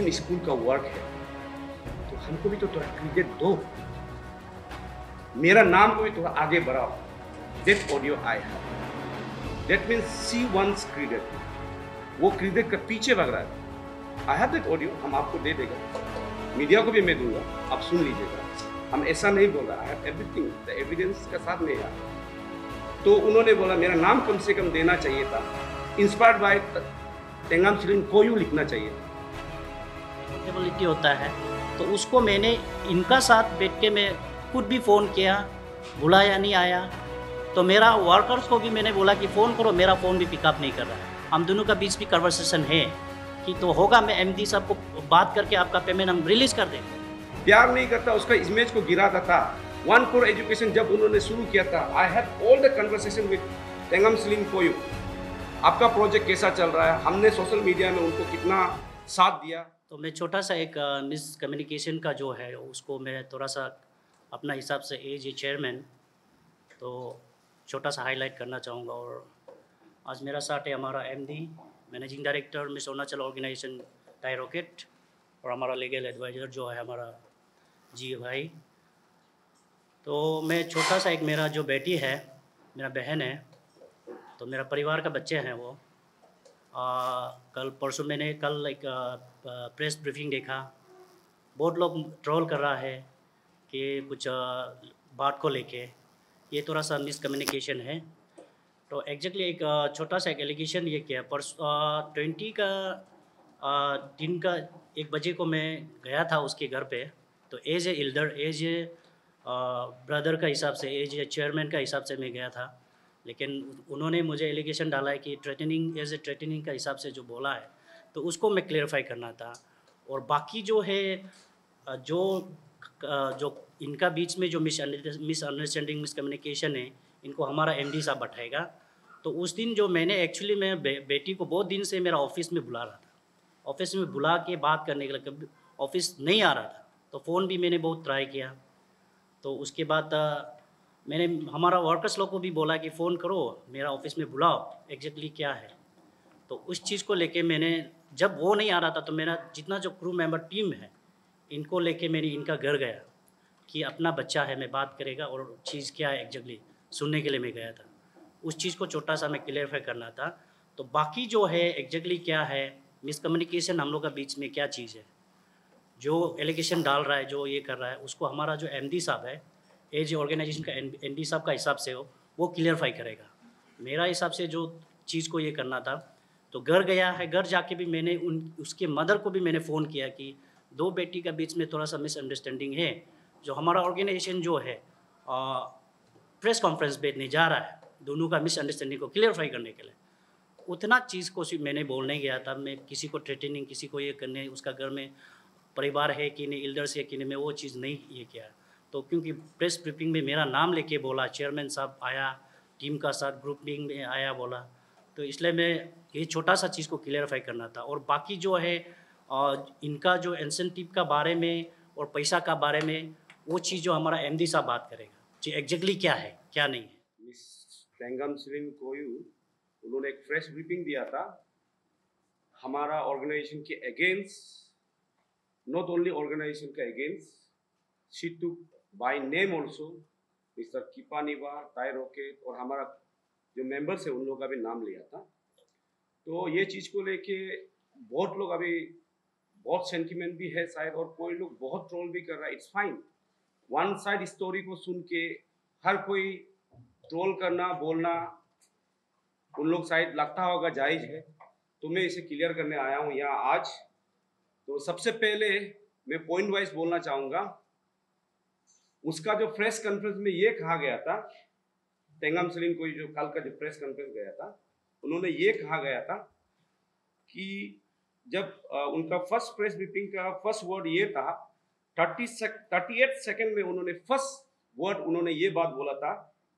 Organisation school का work है, तो हमको भी तो थोड़ा क्रेडिट दो, मेरा नाम को भी थोड़ा आगे बढ़ाओ। That audio I have, that means see once credit, वो क्रेडिट का पीछे भाग रहा है। आई हैव दैट ऑडियो, हम आपको दे देगा, मीडिया को भी मैं दूंगा, आप सुन लीजिएगा। हम ऐसा नहीं बोल रहा, I have everything, the evidence के साथ में यार। तो उन्होंने बोला मेरा नाम कम से कम देना चाहिए था, इंस्पायर्ड बाय टेंगम सिलिंग कोयू लिखना चाहिए। पोर्टेबिलिटी होता है, तो उसको मैंने इनका साथ बैठ के मैं खुद भी फ़ोन किया, बुलाया नहीं आया, तो मेरा वर्कर्स को भी मैंने बोला कि फ़ोन करो, मेरा फ़ोन भी पिकअप नहीं कर रहा है। हम दोनों का बीच भी कन्वर्सेशन है कि तो होगा, मैं एमडी साहब को बात करके आपका पेमेंट हम रिलीज़ कर देंगे। प्यार नहीं करता, उसका इमेज को गिराता था। वन कोर एजुकेशन जब उन्होंने शुरू किया था, I have all the conversation with Tengam Siling Koyu, आपका प्रोजेक्ट कैसा चल रहा है, हमने सोशल मीडिया में उनको कितना साथ दिया। तो मैं छोटा सा एक मिसकम्युनिकेशन का जो है उसको मैं थोड़ा सा अपना हिसाब से एज ए चेयरमैन तो छोटा सा हाईलाइट करना चाहूँगा। और आज मेरा साथ है हमारा MD managing director Miss Arunachal organisation टाई रॉकेट, और हमारा लीगल एडवाइज़र जो है हमारा जी भाई। तो मैं छोटा सा एक मेरा जो बेटी है, मेरा बहन है, तो मेरा परिवार का बच्चे हैं वो। कल परसों मैंने कल एक प्रेस ब्रीफिंग देखा, बहुत लोग ट्रोल कर रहा है कि कुछ बात को लेके, ये थोड़ा सा मिसकम्युनिकेशन है। तो एग्जैक्टली एक छोटा सा एक एलिगेशन ये किया, परसों 20 का दिन का 1 बजे को मैं गया था उसके घर पे। तो as a elder, as a brother का हिसाब से, एज ए चेयरमैन का हिसाब से मैं गया था, लेकिन उन्होंने मुझे एलिगेशन डाला है कि थ्रेटनिंग, एज ए थ्रेटनिंग का हिसाब से जो बोला है, तो उसको मैं क्लेरिफाई करना था। और बाकी जो है जो इनका बीच में जो मिसअंडरस्टैंडिंग, मिसकम्युनिकेशन है, इनको हमारा एमडी साहब बैठाएगा। तो उस दिन जो मैंने एक्चुअली मैं बेटी को बहुत दिन से मेरा ऑफिस में बुला रहा था, ऑफिस में बुला के बात करने के लिए, कभी ऑफिस नहीं आ रहा था, तो फ़ोन भी मैंने बहुत ट्राई किया। तो उसके बाद मैंने हमारा वर्कर्स लोग को भी बोला कि फ़ोन करो, मेरा ऑफिस में बुलाओ, एग्जैक्टली क्या है। तो उस चीज़ को लेके मैंने, जब वो नहीं आ रहा था, तो मेरा जितना जो क्रू मेंबर टीम है, इनको लेके मैंने इनका घर गया कि अपना बच्चा है, मैं बात करेगा, और चीज़ क्या है एग्जैक्टली सुनने के लिए मैं गया था। उस चीज़ को छोटा सा मैं क्लियरफाई करना था। तो बाकी जो है एग्जैक्टली क्या है मिसकम्युनिकेशन हम लोग का बीच में क्या चीज़ है, जो एलिगेशन डाल रहा है, जो ये कर रहा है, उसको हमारा जो एमडी साहब है, एज ऑर्गेनाइजेशन का एमडी साहब का हिसाब से हो, वो क्लियरफाई करेगा। मेरा हिसाब से जो चीज़ को ये करना था, तो घर गया है, घर जाके भी मैंने उसके मदर को भी मैंने फ़ोन किया कि 2 बेटी का बीच में थोड़ा सा मिसअंडरस्टैंडिंग है, जो हमारा ऑर्गेनाइजेशन जो है प्रेस कॉन्फ्रेंस भेजने जा रहा है, दोनों का मिसअंडरस्टैंडिंग को क्लियरफाई करने के लिए। उतना चीज़ को सिर्फ मैंने बोलने गया था, मैं किसी को थ्रेटनिंग, किसी को ये करने, उसका घर में परिवार है कि नहीं, एल्डर्स है कि नहीं, मैं वो चीज़ नहीं ये किया। तो क्योंकि प्रेस ब्रीफिंग में मेरा नाम लेके बोला, चेयरमैन साहब आया, टीम का साथ ग्रुप मीटिंग में आया बोला, तो इसलिए मैं ये छोटा सा चीज़ को क्लियरफाई करना था। और बाकी जो है इनका जो इंसेंटिव का बारे में और पैसा का बारे में, वो चीज़ जो हमारा एमडी साहब बात करेगा जी एग्जैक्टली क्या है क्या नहीं है। मिस टेंगम सिलिंग कोयू, उन्होंने एक फ्रेश ब्रीफिंग दिया था हमारा ऑर्गेनाइजेशन के अगेंस्ट, नॉट ओनली ऑर्गेनाइजेशन के against, she took by name also mister Kipaniwa, Tai rocket, और हमारा जो मेंबर्स है उन लोगों का भी नाम लिया था। तो ये चीज़ को लेके बहुत लोग अभी बहुत सेंटिमेंट भी है शायद, और कोई लोग बहुत ट्रोल भी कर रहा है। It's fine, one side story को सुन के हर कोई ट्रोल करना, बोलना उन लोग शायद लगता होगा जायज़ है, तो मैं इसे क्लियर करने आया हूँ यहाँ आज। तो सबसे पहले मैं पॉइंट वाइज बोलना चाहूँगा, उसका जो प्रेस कॉन्फ्रेंस में ये कहा गया था, टेंगम सिलिंग कोई जो कल का जो प्रेस कॉन्फ्रेंस गया था, उन्होंने ये कहा गया था कि जब उनका फर्स्ट प्रेस ब्रीफिंग का फर्स्ट वर्ड ये था, 38 सेकेंड में उन्होंने फर्स्ट वर्ड उन्होंने ये बात बोला था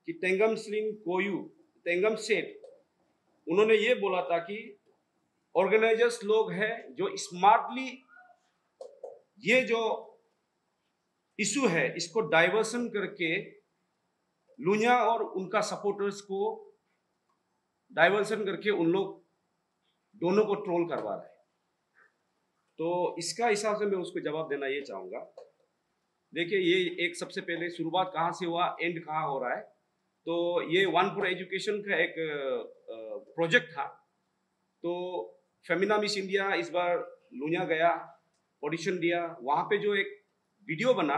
कि टेंगम सिलिंग कोयू, टेंगम सेठ, उन्होंने ये बोला था कि ऑर्गेनाइजर्स लोग हैं जो स्मार्टली ये जो इशू है इसको डाइवर्सन करके लुनिया और उनका सपोर्टर्स को डाइवर्सन करके उन लोग दोनों को ट्रोल करवा रहे हैं। तो इसका हिसाब से मैं उसको जवाब देना ये चाहूँगा। देखिए, ये एक सबसे पहले शुरुआत कहाँ से हुआ, एंड कहाँ हो रहा है। तो ये वन फॉर एजुकेशन का एक प्रोजेक्ट था। तो फेमिना मिस इंडिया इस बार लुनिया गया, ऑडिशन दिया। वहाँ पे जो एक वीडियो बना,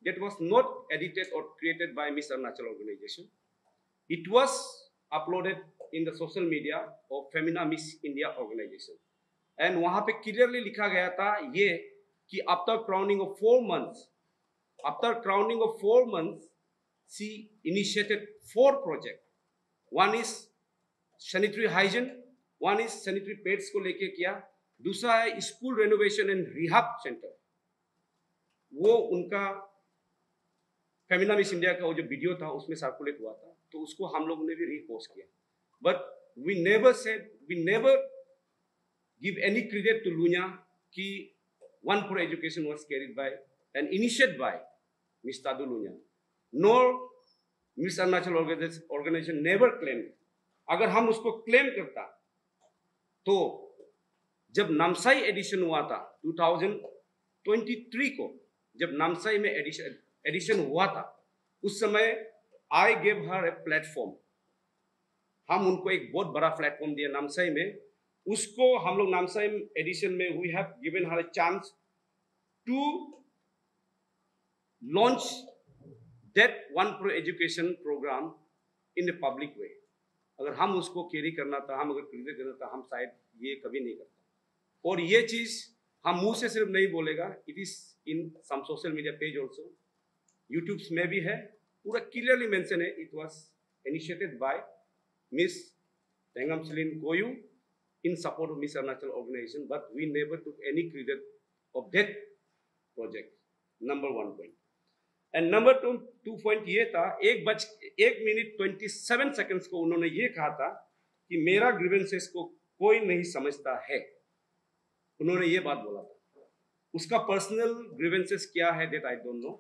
that was not edited or created by Miss Arunachal organization. It was uploaded in the social media of Femina Miss India organization. And वहाँ पे clearly लिखा गया था ये कि after crowning of 4 months, she initiated 4 projects. One is sanitary hygiene, one is sanitary pads को लेके किया, दूसरा है school renovation and rehab centre. वो उनका फेमिना मिस इंडिया का वो जो वीडियो था उसमें सर्कुलेट हुआ था, तो उसको हम लोगों ने भी रीपोस्ट किया। But we never give any credit to Lunia कि one for education was carried by and initiated by miss Tadu Lunia, nor miss Arunachal organization never claim. अगर हम उसको क्लेम करता तो जब नामसाई एडिशन हुआ था 2023 को, जब नामसाई में एडिशन हुआ था, उस समय I gave her a platform. हम उनको एक बहुत बड़ा प्लेटफॉर्म दिया नामसाई में। उसको हम लोग नामसाई एडिशन में we have given her a chance to launch that one for education program in a public way. अगर हम उसको कैरी करना था, हम अगर क्रिएट करना था, हम शायद ये कभी नहीं करते। और ये चीज हम मुंह से सिर्फ नहीं बोलेगा, it is in some social media page also, YouTube में भी है, पूरा क्लियरली मेंशन है। It was initiated by miss Tengam Silin Koyu in support of miss Arunachal organization, but we never took any credit of that project. Number 1 point. And number 2 point ये था, 1 minute 27 seconds को उन्होंने ये कहा था कि मेरा ग्रीवेंसेस को कोई नहीं समझता है। उन्होंने ये बात बोला था। उसका पर्सनल ग्रीवेंसेस क्या है that I don't know,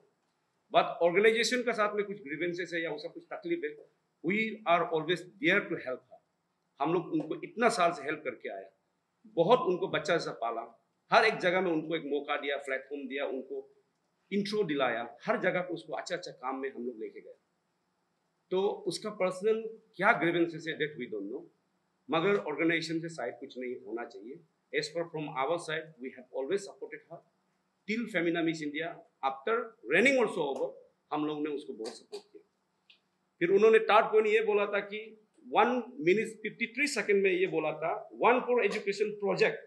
but organisation का साथ में कुछ ग्रीवेंसेस है या उसका कुछ तकलीफ है, we are always there to help her. हम लोग उनको इतना साल से हेल्प करके आया, बहुत उनको बच्चा से पाला, हर एक जगह में उनको एक मौका दिया, प्लेटफॉर्म दिया, उनको इंट्रो दिलाया, हर जगह पे उसको अच्छा काम में हम लोग लेके गए। तो उसका पर्सनल क्या ग्रीवेंसेस है दैट वी डोंट नो, मगर ऑर्गेनाइजेशन से साइड कुछ नहीं होना चाहिए। As per from our side, we have always supported her till Femina Miss India. After raining also over, हम लोग ने उसको बहुत सपोर्ट किया। फिर उन्होंने थर्ड पॉइंट ये बोला था कि 1 मिनट 53 सेकंड में ये बोला था, वन फॉर एजुकेशन प्रोजेक्ट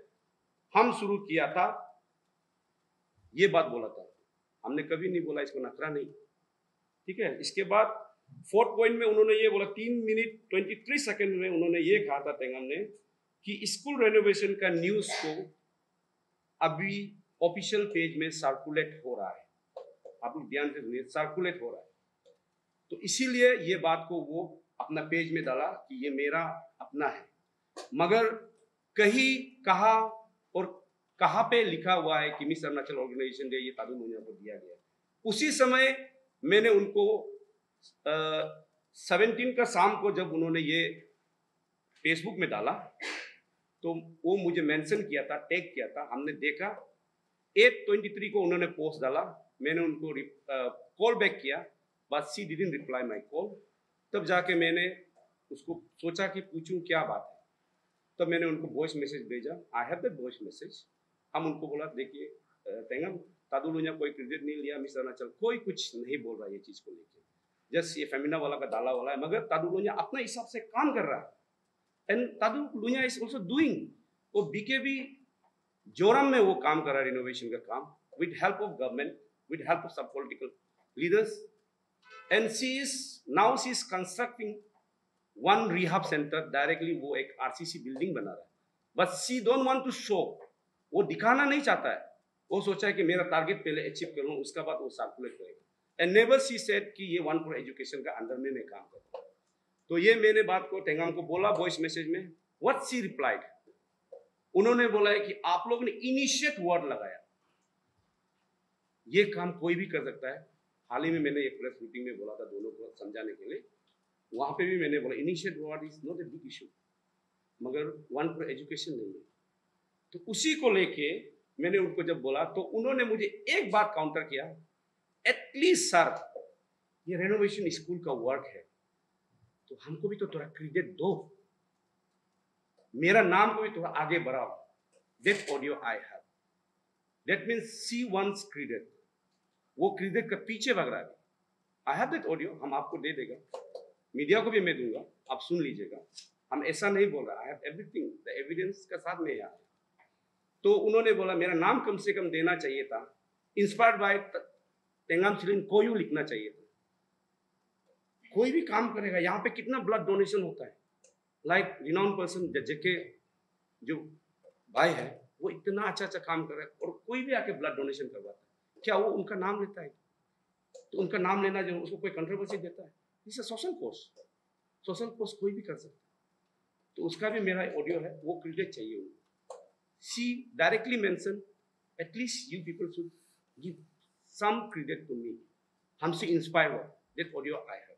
हम शुरू किया था, ये बात बोला था। हमने कभी नहीं बोला इसको नखरा नहीं, ठीक है। इसके बाद 4th पॉइंट में उन्होंने ये बोला, 3 मिनट 23 सेकंड में उन्होंने ये कहा था तेंगम ने कि स्कूल रेनोवेशन का न्यूज को अभी ऑफिशियल पेज में सर्कुलेट हो रहा है। आप लोग ध्यान से सुनिए, सर्कुलेट हो रहा है। तो इसीलिए ये बात को वो अपना पेज में डाला कि ये मेरा अपना है, मगर कहीं कहा और कहाँ पे लिखा हुआ है कि मिस अरुणाचल ऑर्गेनाइजेशन ने ये तादू लुनिया को दिया गया। उसी समय मैंने उनको 17 का शाम को जब उन्होंने ये फेसबुक में डाला, तो वो मुझे मेंशन किया था, टैग किया था, हमने देखा। 8:23 को उन्होंने पोस्ट डाला, मैंने उनको कॉल बैक किया, but she didn't reply my call. तब जाके मैंने उसको सोचा कि पूछूं क्या बात है, तब मैंने उनको वॉइस मैसेज भेजा। आई हैव दैट वॉइस मैसेज। हम उनको बोला, देखिए तेंगम, तादू लुनिया कोई क्रेडिट नहीं लिया, मिस अरुणाचल कोई कुछ नहीं बोल रहा है ये चीज को लेके, जस्ट ये फेमिना वाला का डाला वाला है, मगर तादू लुनिया अपने हिसाब से काम कर रहा है। And Tadu Lunia is also doing, वो बीकेबी जोरम में वो काम कर रहा है, रिनोवेशन का काम, with help of government, with help of सब political leaders. And she is constructing one rehab centre directly, वो एक आरसीसी बिल्डिंग बना रहा है, but she don't want to show, वो दिखाना नहीं चाहता है। वो सोचा है कि मेरा टारगेट पहले अचीव कर लूं, उसका बाद वो सर्कुलेट करेगा। एंड नेवर शी सेड कि ये वन फॉर एजुकेशन का अंडर में मैं काम करता हूं। तो ये मैंने बात को तेंगम को बोला वॉइस मैसेज में। व्हाट शी रिप्लाइड, उन्होंने बोला है कि आप लोगों ने इनिशिएट वर्ड लगाया, ये काम कोई भी कर सकता है। हाल ही में मैंने एक प्रेस मीटिंग में बोला था दोनों को समझाने के लिए, वहां पे भी मैंने बोला initiate word is not a big issue, मगर वन फॉर एजुकेशन नहीं है। तो उसी को लेके मैंने उनको जब बोला तो उन्होंने मुझे एक बात काउंटर किया, एटलीस्ट सर ये रेनोवेशन स्कूल का वर्क है तो हमको भी तो थोड़ा क्रेडिट दो, मेरा नाम को भी थोड़ा आगे बढ़ाओ। That audio I have, that means see once credit, वो क्रेडिट का पीछे भाग रहा है। आई हैव दैट ऑडियो, हम आपको दे देगा, मीडिया को भी मैं दूंगा, आप सुन लीजिएगा। हम ऐसा नहीं बोल रहा, I have everything, the evidence का साथ में यहाँ। तो उन्होंने बोला मेरा नाम कम से कम देना चाहिए था, इंस्पायर्ड बाय तेंगाम सिलिन कोयू लिखना चाहिए था। कोई भी काम करेगा, यहाँ पे कितना ब्लड डोनेशन होता है, लाइक रिनाउंड पर्सन जेके जो भाई है वो इतना अच्छा अच्छा काम कर रहा है और कोई भी आके ब्लड डोनेशन करवाता है, क्या वो उनका नाम लेता है? तो उनका नाम लेना जो उसको कोई कंट्रोवर्सी देता है? इस सोशल कोर्स, सोशल कोर्स कोई भी कर सकता है। तो उसका भी मेरा ऑडियो है, वो क्रेडिट चाहिए उनको। She directly mention at least you people should give some credit to me, हमसे इंस्पायर हुआ, that audio I have.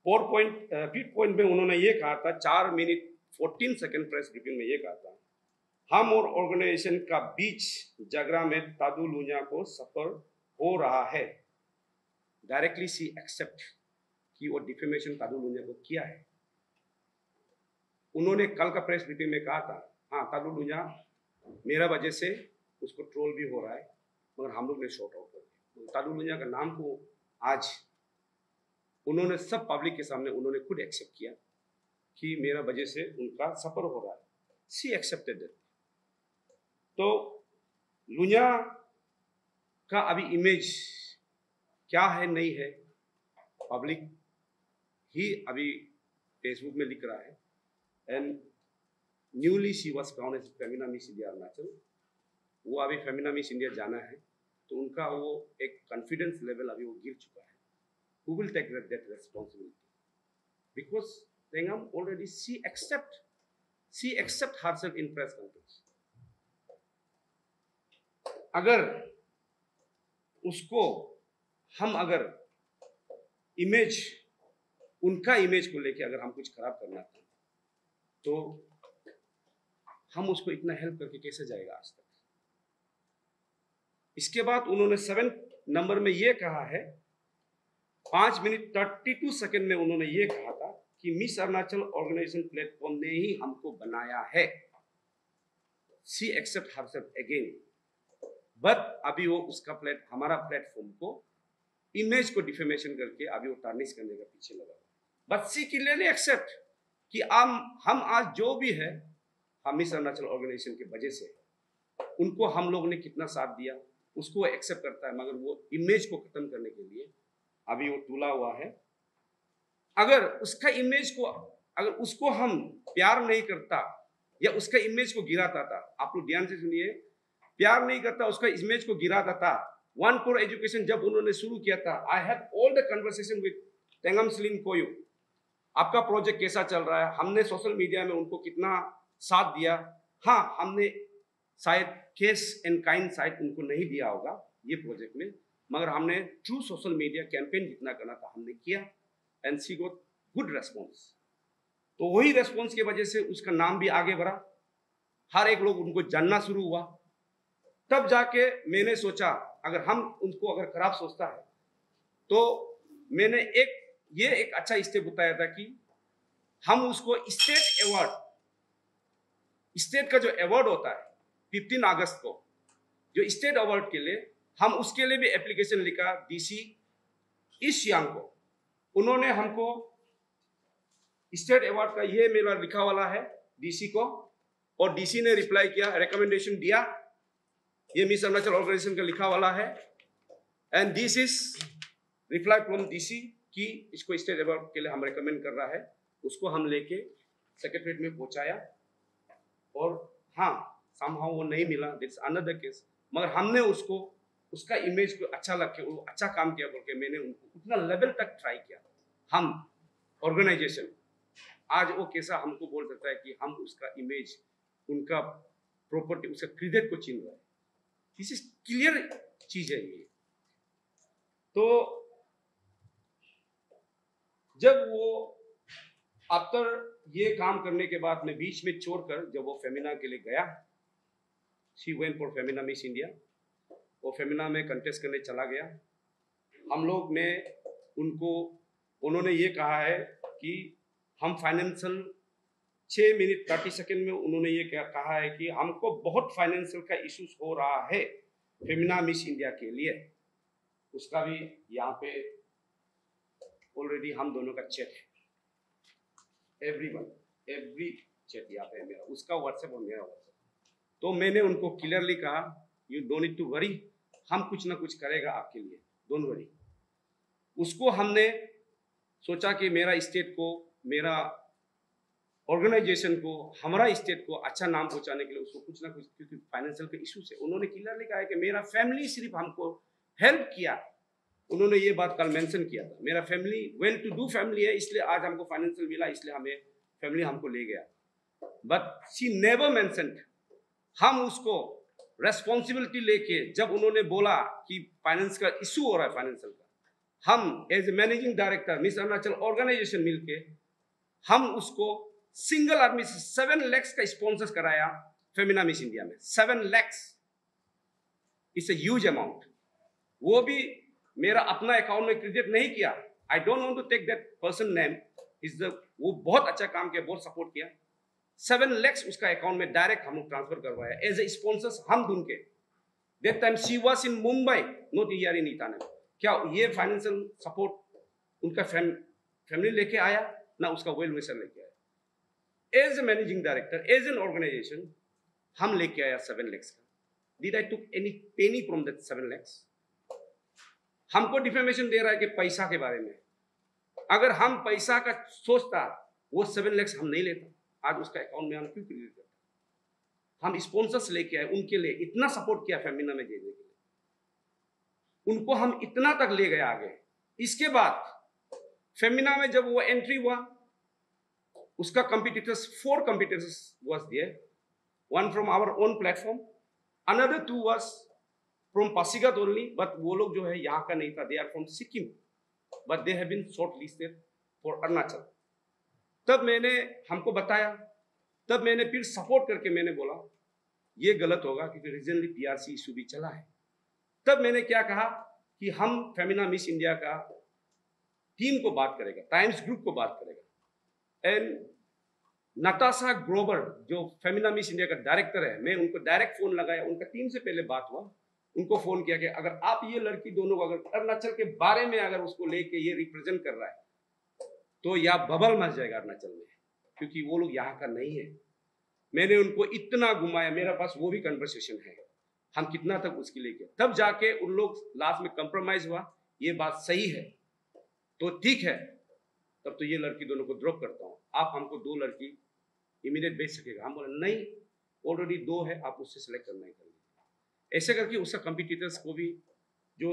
Fifth point में उन्होंने ये कहा था, 4 मिनट 14 सेकंड प्रेस ब्रीफिंग में ये कहा था, हम और ऑर्गेनाइजेशन का बीच जगरा में तादू लुन्या को सफर हो रहा है। डायरेक्टली सी एक्सेप्ट कि वो डिफेमेशन तादू लुन्या को किया है। उन्होंने कल का प्रेस ब्रीफिंग में कहा था, हाँ तादू लुन्या मेरा वजह से उसको ट्रोल भी हो रहा है, मगर हम लोग ने शॉर्ट आउट कर दिया। तादू लुन्या का नाम को आज उन्होंने सब पब्लिक के सामने उन्होंने खुद एक्सेप्ट किया कि मेरा वजह से उनका सफर हो रहा है। सी एक्सेप्टेड इट। तो लुन्या का अभी इमेज क्या है नहीं है, पब्लिक ही अभी फेसबुक में लिख रहा है। And newly she was crowned as Femina Miss India Arunachal. वो अभी फेमिना मिस इंडिया जाना है, तो उनका वो एक कॉन्फिडेंस लेवल अभी वो गिर चुका है। Who will take that responsibility? Because Tengam already she accept herself in press conference. अगर उसको हम अगर इमेज, उनका इमेज को लेके अगर हम कुछ खराब करना था, तो हम उसको इतना हेल्प करके कैसे जाएगा आज तक। इसके बाद उन्होंने 7 नंबर में ये कहा है, 5 मिनट 32 सेकंड में उन्होंने ये कहा था कि मिस अरुणाचल ऑर्गेनाइजेशन प्लेटफॉर्म ने ही हमको बनाया है। सी एक्सेप्ट हरसेल्फ अगेन, बट अभी वो उसका हमारा प्लेटफॉर्म को इमेज को डिफेमेशन करके अभी वो टार्निश करने का पीछे लगा। बट सी क्लियरली एक्सेप्ट कि हम आज जो भी है, हम मिस अरुणाचल ऑर्गेनाइजेशन की वजह से, उनको हम लोग ने कितना साथ दिया उसको एक्सेप्ट करता है, मगर वो इमेज को खत्म करने के लिए अभी वो तुला हुआ है। अगर उसका इमेज को, अगर उसको हम प्यार नहीं करता या उसका इमेज को गिराता था, आप लोग ध्यान से सुनिए, प्यार नहीं करता, उसका इमेज को गिराता था। 1 crore एजुकेशन जब उन्होंने शुरू किया था, I have all the conversation with Tengam Silin Koyu, आपका प्रोजेक्ट कैसा चल रहा है, हमने सोशल मीडिया में उनको कितना साथ दिया। हाँ, हमने शायद केस एंड काइंड साइड उनको नहीं दिया होगा ये प्रोजेक्ट में, मगर हमने ट्रू सोशल मीडिया कैंपेन जितना करना था हमने किया, and she got good response. तो वही रेस्पॉन्स की वजह से उसका नाम भी आगे बढ़ा, हर एक लोग उनको जानना शुरू हुआ। तब जाके मैंने सोचा, अगर हम उनको अगर खराब सोचता है, तो मैंने एक अच्छा स्टेप बताया था कि हम उसको स्टेट अवार्ड, स्टेट का जो अवार्ड होता है 15 अगस्त को, जो स्टेट अवार्ड के लिए, हम उसके लिए भी एप्लीकेशन लिखा डीसी ईस्ट सियांग को। उन्होंने हमको स्टेट अवार्ड का ये मेरा लिखा वाला है डीसी को, और डीसी ने रिप्लाई किया, रिकमेंडेशन दिया, ये मिस अरुणाचल ऑर्गेनाइजेशन का लिखा वाला है, and this is reply from DC कि इसको स्टेट अवार्ड के लिए हम रिकमेंड कर रहा है। उसको हम लेके सेक्रेटरीट में पहुंचाया, और हाँ समहाउ वो नहीं मिला, दैट्स अनदर केस, मगर हमने उसको उसका इमेज को अच्छा लग के, वो अच्छा काम किया बोल के मैंने उनको उतना लेवल तक ट्राई किया। हम ऑर्गेनाइजेशन आज वो कैसा हमको बोल सकता है कि हम उसका इमेज, उनका प्रॉपर्टी, उसका क्रेडिट को छीन रहे हैं। दिस इज क्लियर चीज है ये। तो जब वो आफ्टर ये काम करने के बाद मैं बीच में छोड़कर जब वो फेमिना के लिए गया, she went for Femina Miss India. वो फेमिना में कंटेस्ट करने चला गया। हम लोग ने उन्होंने ये कहा है कि हम फाइनेंशियल 6 मिनट 30 सेकेंड में उन्होंने ये कहा है कि हमको बहुत फाइनेंशियल का इश्यूज हो रहा है फेमिना मिस इंडिया के लिए। उसका भी यहाँ पे ऑलरेडी हम दोनों का चैट है, एवरी चैट यहाँ पे है मेरा, उसका व्हाट्सएप और मेरा व्हाट्सएप। तो मैंने उनको क्लियरली कहा you don't need to worry, हम कुछ ना कुछ करेगा आपके लिए, डोंट वरी। उसको हमने सोचा कि मेरा स्टेट को, मेरा ऑर्गेनाइजेशन को, हमारा स्टेट को अच्छा नाम पहुंचाने के लिए उसको कुछ ना कुछ, क्योंकि फाइनेंशियल के इश्यूज है। उन्होंने क्लियरली कहा है कि मेरा फैमिली सिर्फ हमको हेल्प किया। उन्होंने ये बात कल मेंशन किया था, मेरा family well to do family है, इसलिए आज हमको फाइनेंशियल मिला, इसलिए हमें फैमिली हमको ले गया। बट शी नेवर मेंशन्ड, हम उसको रेस्पॉन्सिबिलिटी लेके, जब उन्होंने बोला कि फाइनेंस का इशू हो रहा है फाइनेंशियल का, हम as a managing director Miss Arunachal organisation मिलके हम उसको सिंगल आदमी से 7 लाख का स्पॉन्सर कराया फेमिना मिस इंडिया में। 7 lakh it's a huge amount. वो भी मेरा अपना अकाउंट में क्रेडिट नहीं किया। I don't want to take that person name, वो बहुत अच्छा काम किया, बहुत सपोर्ट किया। 7 लाख उसका अकाउंट में डायरेक्ट हम लोग ट्रांसफर करवाया एज ए स्पॉन्सर्स हम ढूंढ के। That time she was in Mumbai, not here in Itanagar. क्या ये फाइनेंशियल सपोर्ट उनका फैमिली लेके आया ना, उसका वेल विशर लेके आया। As a managing director, as an organisation हम लेके आया 7 लाख का। Did I took any penny from that 7 lakh? हमको डिफेमेशन दे रहा है कि पैसा के बारे में। अगर हम पैसा का सोचता, वो 7 लाख हम नहीं लेता। आज उसका अकाउंट में हम क्यों क्रेडिट करते? हम स्पॉन्सर्स लेके आए, उनके लिए इतना सपोर्ट किया फेमिना में भेजने के लिए, उनको हम इतना तक ले गए आगे। इसके बाद फेमिना में जब वो एंट्री हुआ, उसका competitors 4 competitors was there, 1 from our own platform, another 2 was from Pasighat only, but वो लोग जो है यहाँ का नहीं था, they are from Sikkim, but they have been shortlisted for Arunachal. तब मैंने हमको बताया, तब मैंने फिर सपोर्ट करके मैंने बोला ये गलत होगा क्योंकि रीजनली पीआरसी इशू भी चला है। तब मैंने क्या कहा कि हम फेमिना मिस इंडिया का टीम को बात करेगा, टाइम्स ग्रुप को बात करेगा, एंड नताशा ग्रोवर जो फेमिना मिस इंडिया का डायरेक्टर है, मैं उनको डायरेक्ट फोन लगाया, उनका टीम से पहले बात हुआ, उनको फोन किया कि अगर आप ये लड़की दोनों को अगर अरुणाचल के बारे में अगर उसको लेके ये रिप्रेजेंट कर रहा है तो या बबल मच जाएगा अरुणाचल में, क्योंकि वो लोग यहाँ का नहीं है। मैंने उनको इतना घुमाया, मेरे पास वो भी कन्वर्सेशन है, हम कितना तक उसके लेके, तब जाके उन लोग लास्ट में कंप्रोमाइज हुआ, ये बात सही है तो ठीक है, तब तो ये लड़की दोनों को ड्रॉप करता हूँ, आप हमको 2 लड़की इमीडिएट भेज सकेगा? हम बोले नहीं, ऑलरेडी 2 है, आप उससे सेलेक्ट करना ही करेंगे। ऐसे करके उसका कंपिटिटर्स को भी जो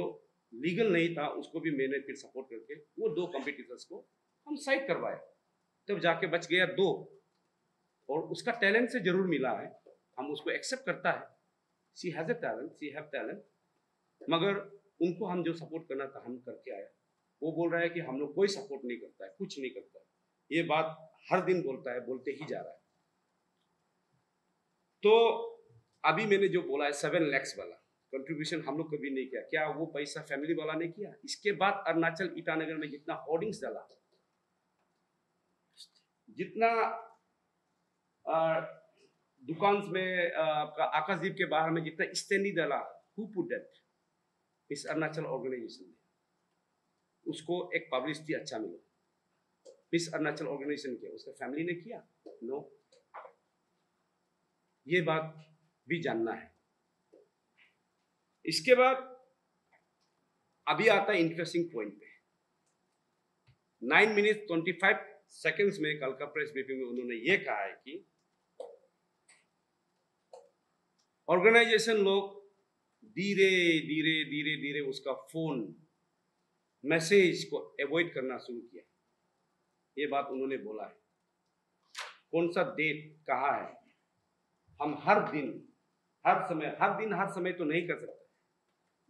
लीगल नहीं था उसको भी मैंने फिर सपोर्ट करके वो 2 कंपिटिटर्स को हम साइड करवाए, तब जाके बच गया 2। और उसका टैलेंट से जरूर मिला है, हम उसको एक्सेप्ट करता है, she has a talent, she have talent, मगर उनको हम जो सपोर्ट करना था हम करके आया। वो बोल रहा है कि हम लोग कोई सपोर्ट नहीं करता है, कुछ नहीं करता है, ये बात हर दिन बोलता है, बोलते ही जा रहा है। तो अभी मैंने जो बोला है 7 लाख वाला कंट्रीब्यूशन हम लोग कभी नहीं किया, क्या वो पैसा फैमिली वाला ने किया? इसके बाद अरुणाचल ईटानगर में जितना होर्डिंग्स डाला, जितना दुकान में आपका आकाशदीप के बाहर में जितना स्टैंडी डाला, हु पुट दैट? इस अरुणाचल ऑर्गेनाइजेशन ने, उसको एक पब्लिसिटी अच्छा मिला। इस अरुणाचल ऑर्गेनाइजेशन किया, उसका फैमिली ने किया? नो। ये बात भी जानना है। इसके बाद अभी आता है इंटरेस्टिंग पॉइंट पे। 9 मिनट 25 सेकेंड्स में कल का प्रेस ब्रीफिंग में उन्होंने ये कहा है कि ऑर्गेनाइजेशन लोग धीरे धीरे धीरे धीरे उसका फोन मैसेज को अवॉइड करना शुरू किया। ये बात उन्होंने बोला है। कौन सा डेट कहा है, हम हर दिन हर समय तो नहीं कर सकते,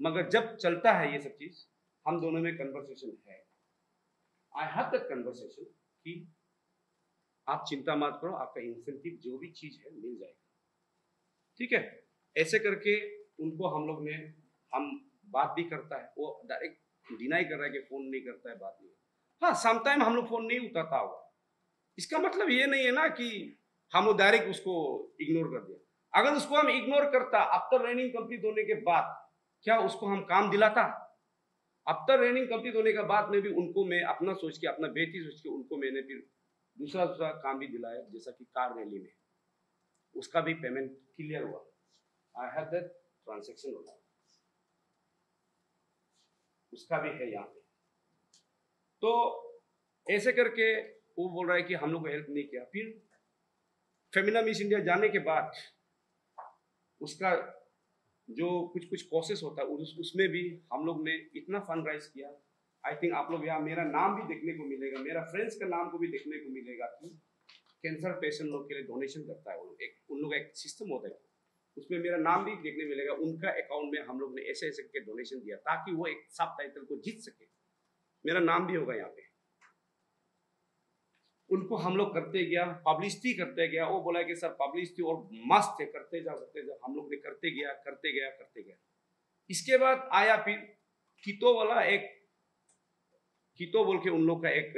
मगर जब चलता है ये सब चीज, हम दोनों में कन्वर्सेशन है। आई हैव दैट कन्वर्सेशन कि आप चिंता मत करो, आपका इंसेंटिव जो भी चीज है मिल जाएगा, ठीक है। ऐसे करके उनको हम बात भी करता है, वो डायरेक्ट डिनाई कर रहा है कि फ़ोन नहीं करता है, बात नहीं। हाँ, सम टाइम हम लोग फ़ोन नहीं उठाता होगा, इसका मतलब ये नहीं है ना कि हम लोग डायरेक्ट उसको इग्नोर कर दिया। अगर उसको हम इग्नोर करता आफ्टर ट्रेनिंग कंप्लीट होने के बाद, क्या उसको हम काम दिलाता? आफ्टर ट्रेनिंग कंप्लीट होने के बाद में भी उनको मैं अपना सोच के, अपना बेटी सोच के उनको मैंने फिर दूसरा दूसरा काम भी दिलाया, जैसा कि कार रैली में उसका भी पेमेंट क्लियर हुआ। आई हैव दैट ट्रांजेक्शन होता, उसका भी है यहाँ पे। तो ऐसे करके वो बोल रहा है कि हम लोग को हेल्प नहीं किया। फिर फेमिना मिस इंडिया जाने के बाद उसका जो कुछ प्रोसेस होता है उसमें भी हम लोग ने इतना फंड राइज किया। आई थिंक आप लोग यहाँ मेरा नाम भी देखने को मिलेगा, मेरा फ्रेंड्स का नाम को भी देखने को मिलेगा कि कैंसर पेशेंट लोग के लिए डोनेशन करता है उन लोग एक सिस्टम होता है, उसमें मेरा नाम भी देखने मिलेगा। उनका अकाउंट में हम लोग ने ऐसे ऐसे करके डोनेशन दिया ताकि वो एक सब टाइटल को जीत सके, मेरा नाम भी होगा यहाँ पे। उनको हम लोग करते गया, पब्लिसिटी करते गया। वो बोला कि सर पब्लिसिटी और मस्त है, करते जाओ। हम लोग ने करते गया। इसके बाद आया फिर कीतो वाला, एक कीतो बोल के उन लोग का एक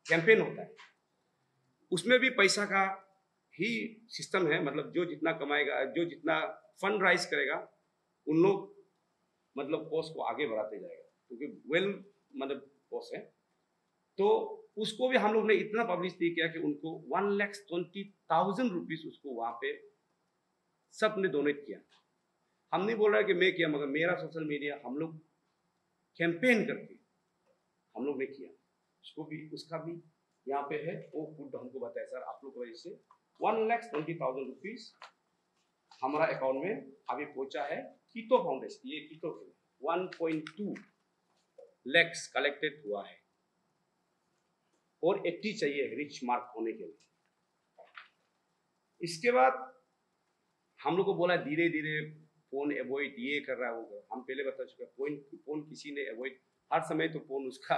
कैंपेन होता है, उसमें भी पैसा का ही सिस्टम है। मतलब जो जितना कमाएगा, जो जितना फंड राइज करेगा, उन लोग मतलब कोर्स को आगे बढ़ाते जाएगा, क्योंकि मतलब कोर्स है। तो उसको भी हम लोग ने इतना पब्लिसिटी किया कि उनको 1,20,000 रुपीज उसको वहां पे सब ने डोनेट किया। हम नहीं बोल रहा कि मैं किया, मगर मेरा सोशल मीडिया हम लोग कैंपेन करके हम लोग ने किया। उसको भी, उसका भी यहाँ पे है, वो खुद हमको बताया सर आप लोग वजह से 1,20,000 रुपीज हमारा अकाउंट में अभी पहुंचा है। कीतो फाउंडेशन, ये कीतो 1.2 लाख कलेक्टेड हुआ है और 80 चाहिए रिच मार्क होने के लिए। इसके बाद हम लोग को बोला धीरे धीरे फोन अवॉइड ये कर रहा है, वो हम पहले बता चुके फोन किसी ने अवॉइड, हर समय तो फोन उसका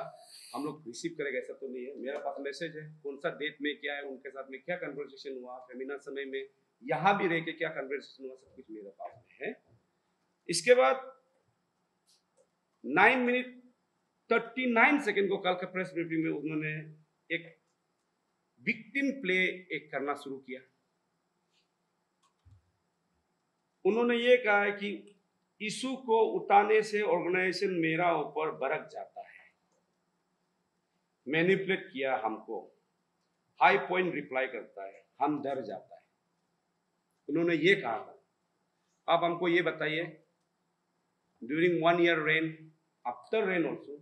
हम लोग रिसीव करेगा ऐसा तो नहीं है। मेरा पास मैसेज है कौन सा डेट में क्या है, उनके साथ में क्या कन्वर्सेशन हुआ, फेमिना समय में यहाँ भी रह के क्या कन्वर्सेशन हुआ, सब कुछ मेरे पास में है। इसके बाद 9 मिनट 39 सेकेंड को कल का प्रेस ब्रीफिंग में उन्होंने एक विक्टिम प्ले एक करना शुरू किया। उन्होंने ये कहा है कि इशू को उठाने से ऑर्गेनाइजेशन मेरा ऊपर भड़क जाता है, मैनिपुलेट किया हमको, हाई पॉइंट रिप्लाई करता है, हम डर जाता है। उन्होंने ये कहा था। अब हमको ये बताइए, during 1 year rain, after rain also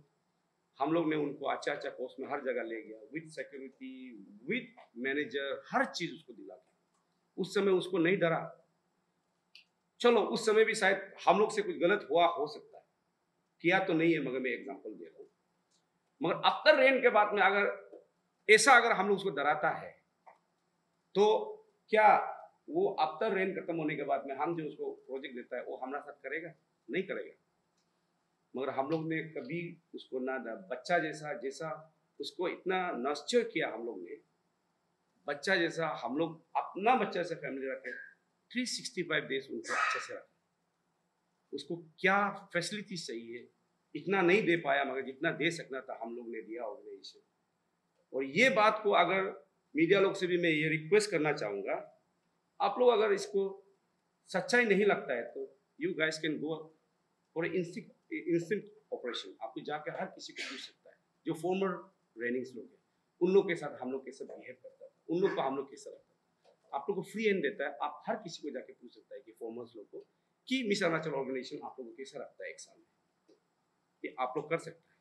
हम लोग ने उनको अच्छा अच्छा पोस्ट में हर जगह ले गया, विद सिक्योरिटी, विद मैनेजर, हर चीज उसको दिला के। उस समय उसको नहीं डरा। चलो उस समय भी शायद हम लोग से कुछ गलत हुआ हो सकता है, किया तो नहीं है, मगर मैं एग्जांपल दे रहा हूँ। मगर आफ्टर रेन के बाद में अगर ऐसा अगर हम लोग उसको डराता है, तो क्या वो आफ्टर रेन खत्म होने के बाद में हम जो उसको प्रोजेक्ट देता है वो हमारा साथ करेगा? नहीं करेगा। मगर हम लोग ने कभी उसको ना बच्चा जैसा उसको इतना नर्चर किया। हम लोग ने बच्चा जैसा, हम लोग अपना बच्चा से फैमिली रखे, 365 डेज उनको अच्छे से रखा। उसको क्या फैसिलिटीज चाहिए इतना नहीं दे पाया, मगर जितना दे सकना था हम लोग ने दिया ऑर्गेनाइजेशन। और ये बात को अगर मीडिया लोग से भी मैं ये रिक्वेस्ट करना चाहूँगा, आप लोग अगर इसको सच्चाई नहीं लगता है तो you guys can go for instant operation. आपको जाकर हर किसी को पूछ सकता है, जो फॉर्मर रेनिंग्स लोग हैं उन लोग के साथ हम लोग कैसे बिहेव करता था, उन लोग को हम लोग कैसे रखता था। आप लोग को फ्री हैंड देता है, आप हर किसी को जाके पूछ सकता है कि फॉर्मर्स लोग को कि मिस अरुणाचल ऑर्गेनाइजेशन आप लोग को कैसा रखता है एक साल में, कि आप लोग कर सकते हैं।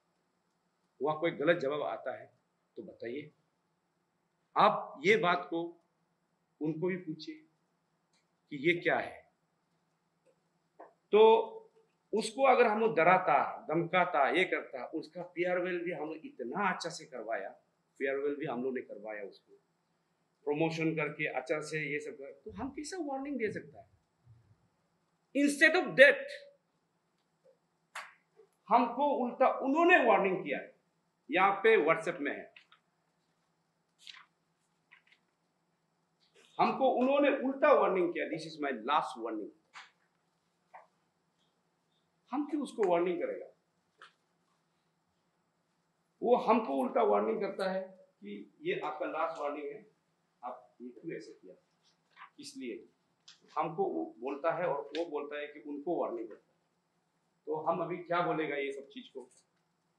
वहाँ कोई गलत जवाब आता है तो बताइए। आप ये बात को उनको भी पूछिए कि ये क्या है। तो उसको अगर हम लोग डराता, धमकाता, ये करता, उसका फेयरवेल भी हम लोग इतना अच्छा से करवाया, फेयरवेल भी हम लोग ने करवाया, उसको प्रमोशन करके अच्छा से ये सब कर, तो हम कैसा वार्निंग दे सकता है? इंस्टेड ऑफ दैट हमको उल्टा उन्होंने वार्निंग किया है। यहाँ पे व्हाट्सएप में है, हमको उन्होंने उल्टा वार्निंग किया। This is my last warning. हम क्यों उसको वार्निंग करेगा? वो हमको उल्टा वार्निंग करता है कि ये आपका लास्ट वार्निंग है, आप ये क्यों ऐसे किया, इसलिए हमको वो बोलता है और वो बोलता है कि उनको वार्निंग करता है। तो हम अभी क्या बोलेगा ये सब चीज को,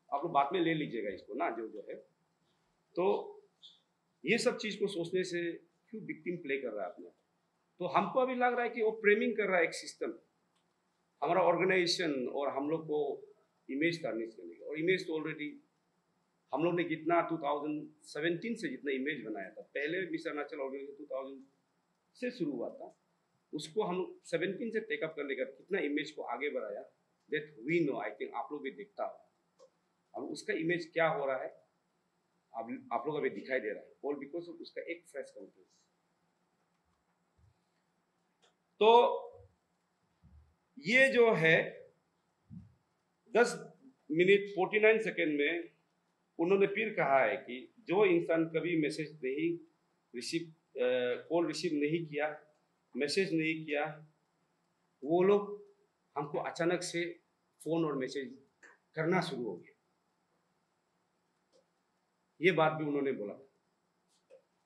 आप लोग बाद में ले लीजिएगा इसको ना, जो है। तो ये सब चीज को सोचने से क्यों विक्टिम प्ले कर रहा है अपने, तो हमको अभी लग रहा है कि वो प्रेमिंग कर रहा है एक सिस्टम, हमारा ऑर्गेनाइजेशन और हम लोग को इमेज टारनिश करने का। और इमेज तो ऑलरेडी हम लोग ने कितना 2017 से जितना इमेज बनाया था, पहले मिस अरुणाचल ऑर्गेनाइजेशन 2000 से शुरू हुआ था, उसको हम 17 से टेकअप करने का कितना इमेज को आगे बढ़ाया, that we know, I think आप लोग भी देखता हो। अब उसका इमेज क्या हो रहा है आप लोग अभी दिखाई दे रहा है, और बिकॉज ऑफ उसका एक फ्रेश कॉन्फ्रेंस। तो ये जो है 10 मिनट 49 सेकेंड में उन्होंने फिर कहा है कि जो इंसान कभी मैसेज नहीं रिसीव, कॉल रिसीव नहीं किया, मैसेज नहीं किया, वो लोग हमको अचानक से फोन और मैसेज करना शुरू हो गया। ये बात भी उन्होंने बोला।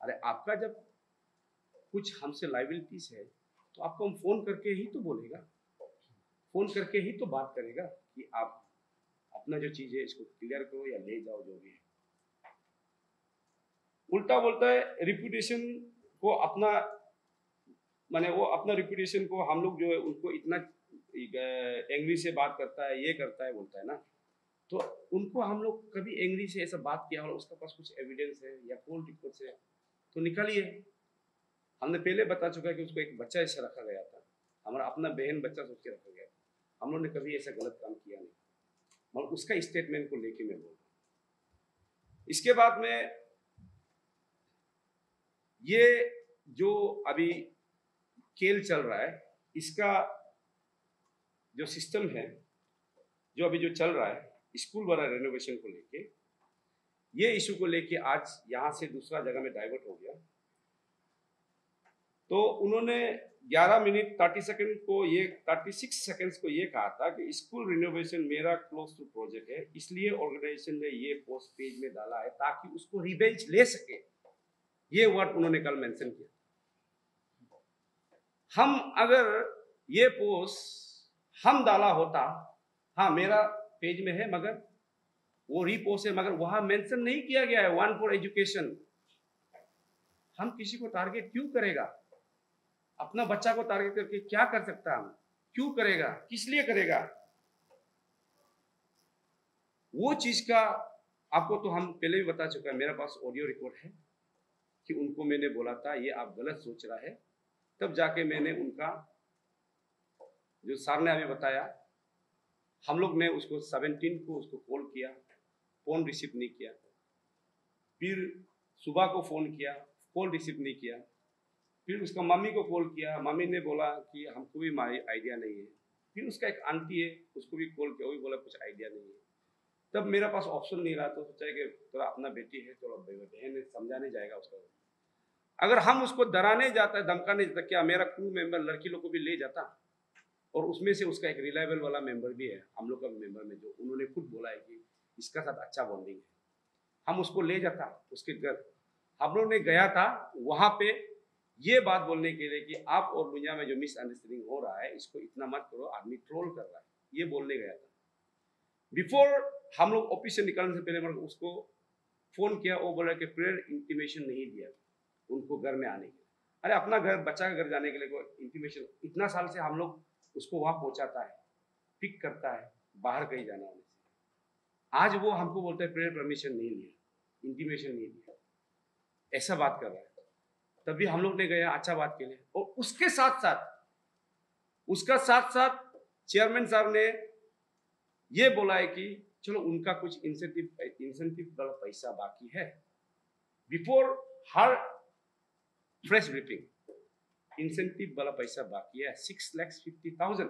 अरे आपका जब कुछ हमसे लाइबिलिटीज है तो आपको हम फोन करके ही तो बोलेगा, फोन करके ही तो बात करेगा कि आप अपना जो चीज है इसको क्लियर करो या ले जाओ, जो भी है। उल्टा बोलता है रिप्यूटेशन को अपना, माने वो अपना रिप्यूटेशन को हम लोग जो है उनको इतना एंग्री से बात करता है, ये करता है, बोलता है ना, तो उनको हम लोग कभी एंग्री से ऐसा बात किया और उसके पास कुछ एविडेंस है या कॉल रिकॉर्ड है तो निकालिए। हमने पहले बता चुका है कि उसको एक बच्चा ऐसा रखा गया था, हमारा अपना बहन बच्चा सोच के रखा गया था, हम लोग ने कभी ऐसा गलत काम किया नहीं, मगर उसका स्टेटमेंट को लेके मैं बोल रहा हूँ। इसके बाद में ये जो अभी खेल चल रहा है, इसका जो सिस्टम है, जो अभी जो चल रहा है स्कूल वाला रेनोवेशन को लेके, ये इशू को लेके आज यहाँ से दूसरा जगह में डाइवर्ट हो गया। तो उन्होंने 11 मिनट 30 सेकंड को ये 36 सेकंड्स को ये कहा था कि स्कूल रिनोवेशन मेरा क्लोज टू प्रोजेक्ट है, इसलिए ऑर्गेनाइजेशन ने ये पोस्ट पेज में डाला है ताकि उसको रिवेंज ले सके। ये वर्ड उन्होंने कल मेंशन किया। हम अगर ये पोस्ट हम डाला होता, हाँ मेरा पेज में है मगर वो रीपोस्ट है, मगर वहां मेंशन नहीं किया गया है वन फॉर एजुकेशन। हम किसी को टारगेट क्यों करेगा? अपना बच्चा को टारगेट करके क्या कर सकता है? हम क्यों करेगा? किस लिए करेगा? वो चीज का आपको तो हम पहले भी बता चुका है, मेरे पास ऑडियो रिकॉर्ड है कि उनको मैंने बोला था ये आप गलत सोच रहा है, तब जाके मैंने उनका जो सर ने अभी बताया, हम लोग ने उसको 17 को उसको कॉल किया, फोन रिसीव नहीं किया, फिर सुबह को फोन किया, कॉल रिसीव नहीं किया, फिर उसका मम्मी को कॉल किया, मम्मी ने बोला कि हमको भी आइडिया नहीं है, फिर उसका एक आंटी है उसको भी कॉल किया, वो भी बोला कुछ आइडिया नहीं है। तब मेरा पास ऑप्शन नहीं रहा, तो सोचा कि थोड़ा अपना बेटी है, चलो बहन समझाने जाएगा उसका। अगर हम उसको डराने जाता है, धमकाने जाता, क्या मेरा क्रू मेंबर लड़की लोग को भी ले जाता, और उसमें से उसका एक रिलायबल वाला मेंबर भी है हम लोग का मेंबर में, जो उन्होंने खुद बोला है कि इसका साथ अच्छा बॉन्डिंग है, हम उसको ले जाता उसके घर। हम लोग ने गया था वहां पे ये बात बोलने के लिए कि आप और दुनिया में जो मिसअंडरस्टैंडिंग हो रहा है इसको इतना मत करो, आदमी ट्रोल कर रहा है, ये बोलने गया था। बिफोर हम लोग ऑफिस से निकलने से पहले मतलब उसको फोन किया, वो बोला कि प्रेयर इंटीमेशन नहीं दिया उनको घर में आने के लिए। अरे अपना घर, बच्चा का घर जाने के लिए कोई इंटीमेशन, इतना साल से हम लोग उसको वहां पहुंचाता है, पिक करता है, बाहर कहीं जाना होने से, आज वो हमको बोलता है प्रेयर परमिशन नहीं लिया, इंटीमेशन नहीं दिया, ऐसा बात कर रहा है। तभी हम लोग ने गया अच्छा बात के लिए, और उसके साथ साथ चेयरमैन साहब ने ये बोला है कि चलो उनका कुछ इंसेंटिव वाला पैसा बाकी है, before her fresh briefing incentive वाला पैसा बाकी है 6,50,000,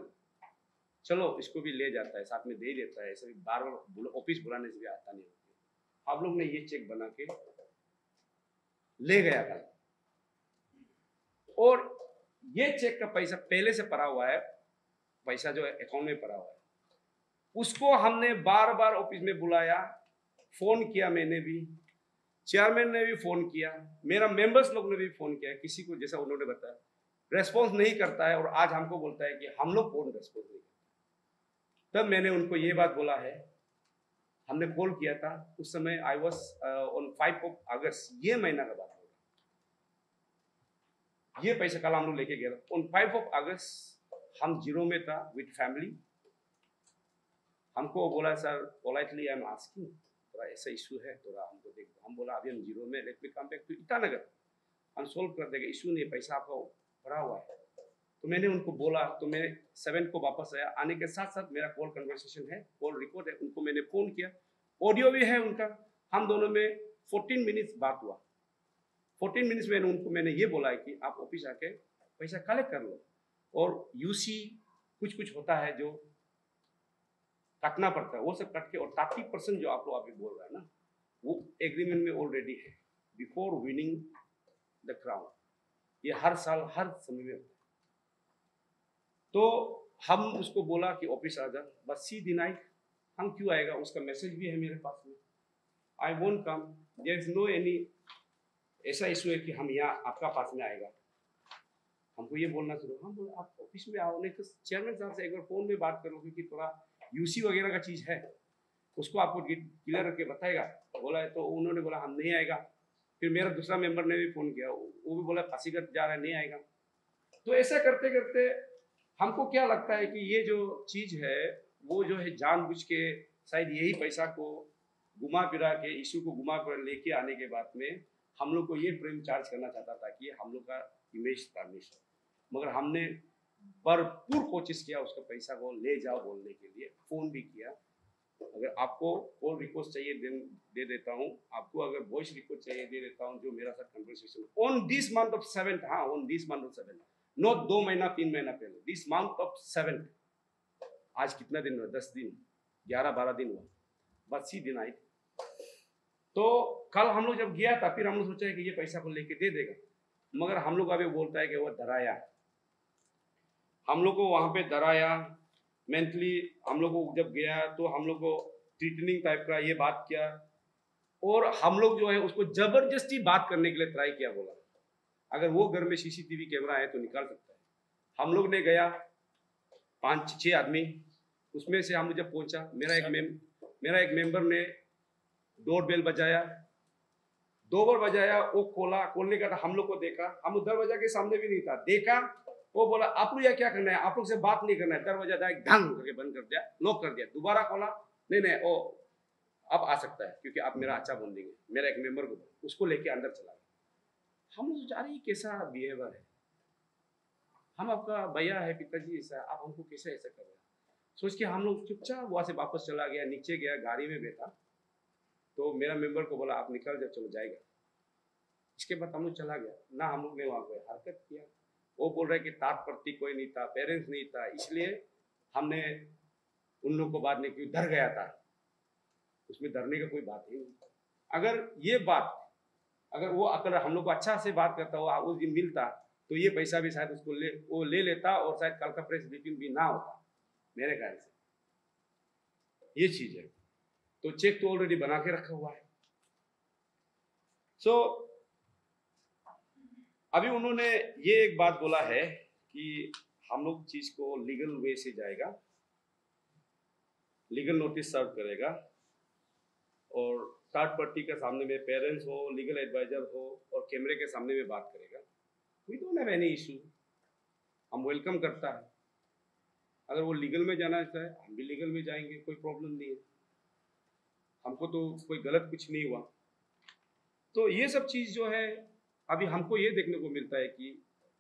चलो इसको भी ले जाता है, साथ में दे देता है, ऐसे बार बार ऑफिस बुलाने से भी आता नहीं होता। आप लोग ने ये चेक बना के ले गया था, और ये चेक का पैसा पहले से पड़ा हुआ है, पैसा जो अकाउंट में पड़ा हुआ है, उसको हमने बार बार ऑफिस में बुलाया, फोन किया, मैंने भी, चेयरमैन ने भी फोन किया, मेरा मेंबर्स लोग ने भी फोन किया, किसी को जैसा उन्होंने बताया रेस्पॉन्स नहीं करता है। और आज हमको बोलता है कि हम लोग कौन रेस्पॉन्स नहीं करता। तब मैंने उनको ये बात बोला है, हमने कॉल किया था उस समय, आई वॉज ऑन 5 अगस्त, ये महीना का बात होगा, ये पैसा कल हम लोग लेके गए ऑन 5 अगस्त। हम जीरो में था विद फैमिली। हमको बोला sir politely I am asking, थोड़ा ऐसा इशू है, थोड़ा हमको देख दो। हम बोला अभी हम जीरो में, let me come back to Itanagar, हम सोल्व कर देंगे, इशू नहीं, पैसा आपका भरा हुआ है। तो मैंने उनको बोला, तो मैं 7 को वापस आया। आने के साथ साथ मेरा कॉल कन्वर्सेशन है, कॉल रिकॉर्ड है, उनको मैंने फोन किया, ऑडियो भी है उनका। हम दोनों में 14 मिनट्स बात हुआ। 14 मिनट्स में उनको मैंने ये बोला है कि आप ऑफिस आके पैसा कलेक्ट कर लो, और यूसी कुछ होता है जो काटना पड़ता है, वो सब कट के, और 30% जो आप लोग अभी बोल रहे हैं ना, वो एग्रीमेंट में ऑलरेडी है बिफोर विनिंग द क्राउन। ये हर साल हर समय में होता है। तो हम उसको बोला कि ऑफिस आ जा, बस सी दी नाइट। हम क्यों आएगा, उसका मैसेज भी है मेरे पास में, I won't come, there is no any ऐसा इशू है कि हम यहाँ आपका पास में आएगा। हमको ये बोलना शुरू, हम बोले आप ऑफिस में आओ, नहीं तो चेयरमैन साहब से एक बार फोन में बात करो, क्योंकि थोड़ा यूसी वगैरह का चीज़ है, उसको आपको क्लियर करके बताएगा। बोला है, तो उन्होंने बोला हम नहीं आएगा। फिर मेरा दूसरा मेंबर ने भी फोन किया, वो भी बोला फांसीगढ़ जा रहा है, नहीं आएगा। तो ऐसा करते करते हमको क्या लगता है कि ये जो चीज़ है वो जो है जानबूझ के शायद यही पैसा को घुमा फिरा के, इशू को घुमा फिरा लेके आने के बाद में हम लोग को ये फ्रेम चार्ज करना चाहता था कि हम लोग का इमेज टार्निश हो। मगर हमने भरपूर कोशिश किया उसका पैसा को ले जाओ बोलने के लिए, फोन भी किया। अगर आपको कॉल रिक्वेस्ट चाहिए दे देता हूँ, आपको अगर वॉइस रिकॉर्ड चाहिए दे देता हूँ, जो मेरा साथ conversation on this month of 7, हाँ on this month of 7, not 2 महीना 3 महीना पहले, दिस मंथ ऑफ 7। आज कितना दिन हुआ, 10 दिन 11-12 दिन हुआ, बस सी दिन आई। तो कल हम लोग जब गया था, फिर हम लोग सोचा है कि ये पैसा को लेके दे देगा, मगर हम लोग अभी बोलता है कि वो डराया, हम लोग को वहाँ पे डराया मेंटली। हम लोग को जब गया तो हम लोग को ट्रीटनिंग टाइप का ये बात किया, और हम लोग जो है उसको जबरदस्ती बात करने के लिए ट्राई किया। बोला अगर वो घर में सीसीटीवी कैमरा है तो निकाल सकता है। हम लोग ने गया 5-6 आदमी, उसमें से हम जब पहुंचा, मेरा एक मेंबर ने डोर बेल बजाया, 2 बार बजाया, वो खोलने का था, हम लोग को देखा, हम दरवाजा के सामने भी नहीं था, देखा, वो बोला आप लोग यहाँ क्या करना है, आप लोग से बात नहीं करना है। दरवाजा डायरेक्ट ढंग करके बंद कर दिया, लॉक कर दिया। दोबारा खोला, नहीं ओ अब आ सकता है क्योंकि आप मेरा अच्छा बोल देंगे। मेरा एक मेंबर को उसको लेके अंदर चला गया। हम लोग सोचा रहे कैसा बिहेवियर है, हम आपका भैया है, पिताजी ऐसा, आप हमको कैसे ऐसा कर रहे हैं। सोच के हम लोग चुपचाप वहां से वापस चला गया, नीचे गया, गाड़ी में बैठा, तो मेरा मेंबर को बोला आप निकल जाओ, चलो जाएगा। इसके बाद हम लोग चला गया ना, हम लोग ने वहाँ पे हरकत किया। वो बोल रहे कि तात प्रति कोई नहीं था, पेरेंट्स नहीं था, इसलिए हमने उन लोगों को बाद में क्यों डर गया था। उसमें डरने का कोई बात ही नहीं। अगर ये बात, अगर वो अगर हम लोग को अच्छा से बात करता हुआ उस दिन मिलता, तो ये पैसा भी शायद उसको वो ले लेता, और शायद कल का प्रेस ब्रीफिंग भी ना होता मेरे ख्याल से। ये चीज है। तो चेक तो ऑलरेडी बना के रखा हुआ है। सो अभी उन्होंने ये एक बात बोला है कि हम लोग चीज को लीगल वे से जाएगा, लीगल नोटिस सर्व करेगा, और थर्ड पार्टी के सामने में पेरेंट्स हो, लीगल एडवाइजर हो, और कैमरे के सामने में बात करेगा। We don't have any issue, हम वेलकम करता है। अगर वो लीगल में जाना चाहे हम भी लीगल में जाएंगे, कोई प्रॉब्लम नहीं है, हमको तो कोई गलत कुछ नहीं हुआ। तो ये सब चीज़ जो है अभी हमको ये देखने को मिलता है कि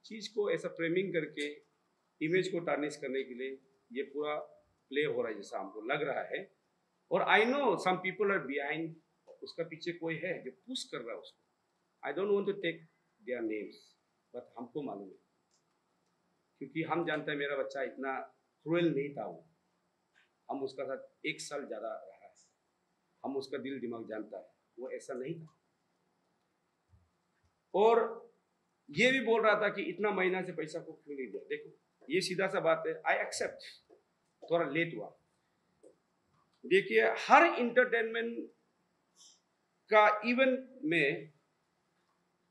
चीज़ को ऐसा फ्रेमिंग करके इमेज को टार्निश करने के लिए ये पूरा प्ले हो रहा है जैसा हमको लग रहा है। और I know some people are behind, उसका पीछे कोई है जो पुश कर रहा है उसको। I don't want to take their names, but हमको मालूम है, क्योंकि हम जानते हैं मेरा बच्चा इतना क्रूएल नहीं था। वो हम उसका साथ 1 साल ज़्यादा रहा है, हम उसका दिल दिमाग जानता है, वो ऐसा नहीं था। और ये भी बोल रहा था कि इतना महीना से पैसा को क्यों नहीं दिया। देखो ये सीधा सा बात है, आई एक्सेप्ट थोड़ा लेट हुआ, देखिए, हर इंटरटेनमेंट का इवेंट में,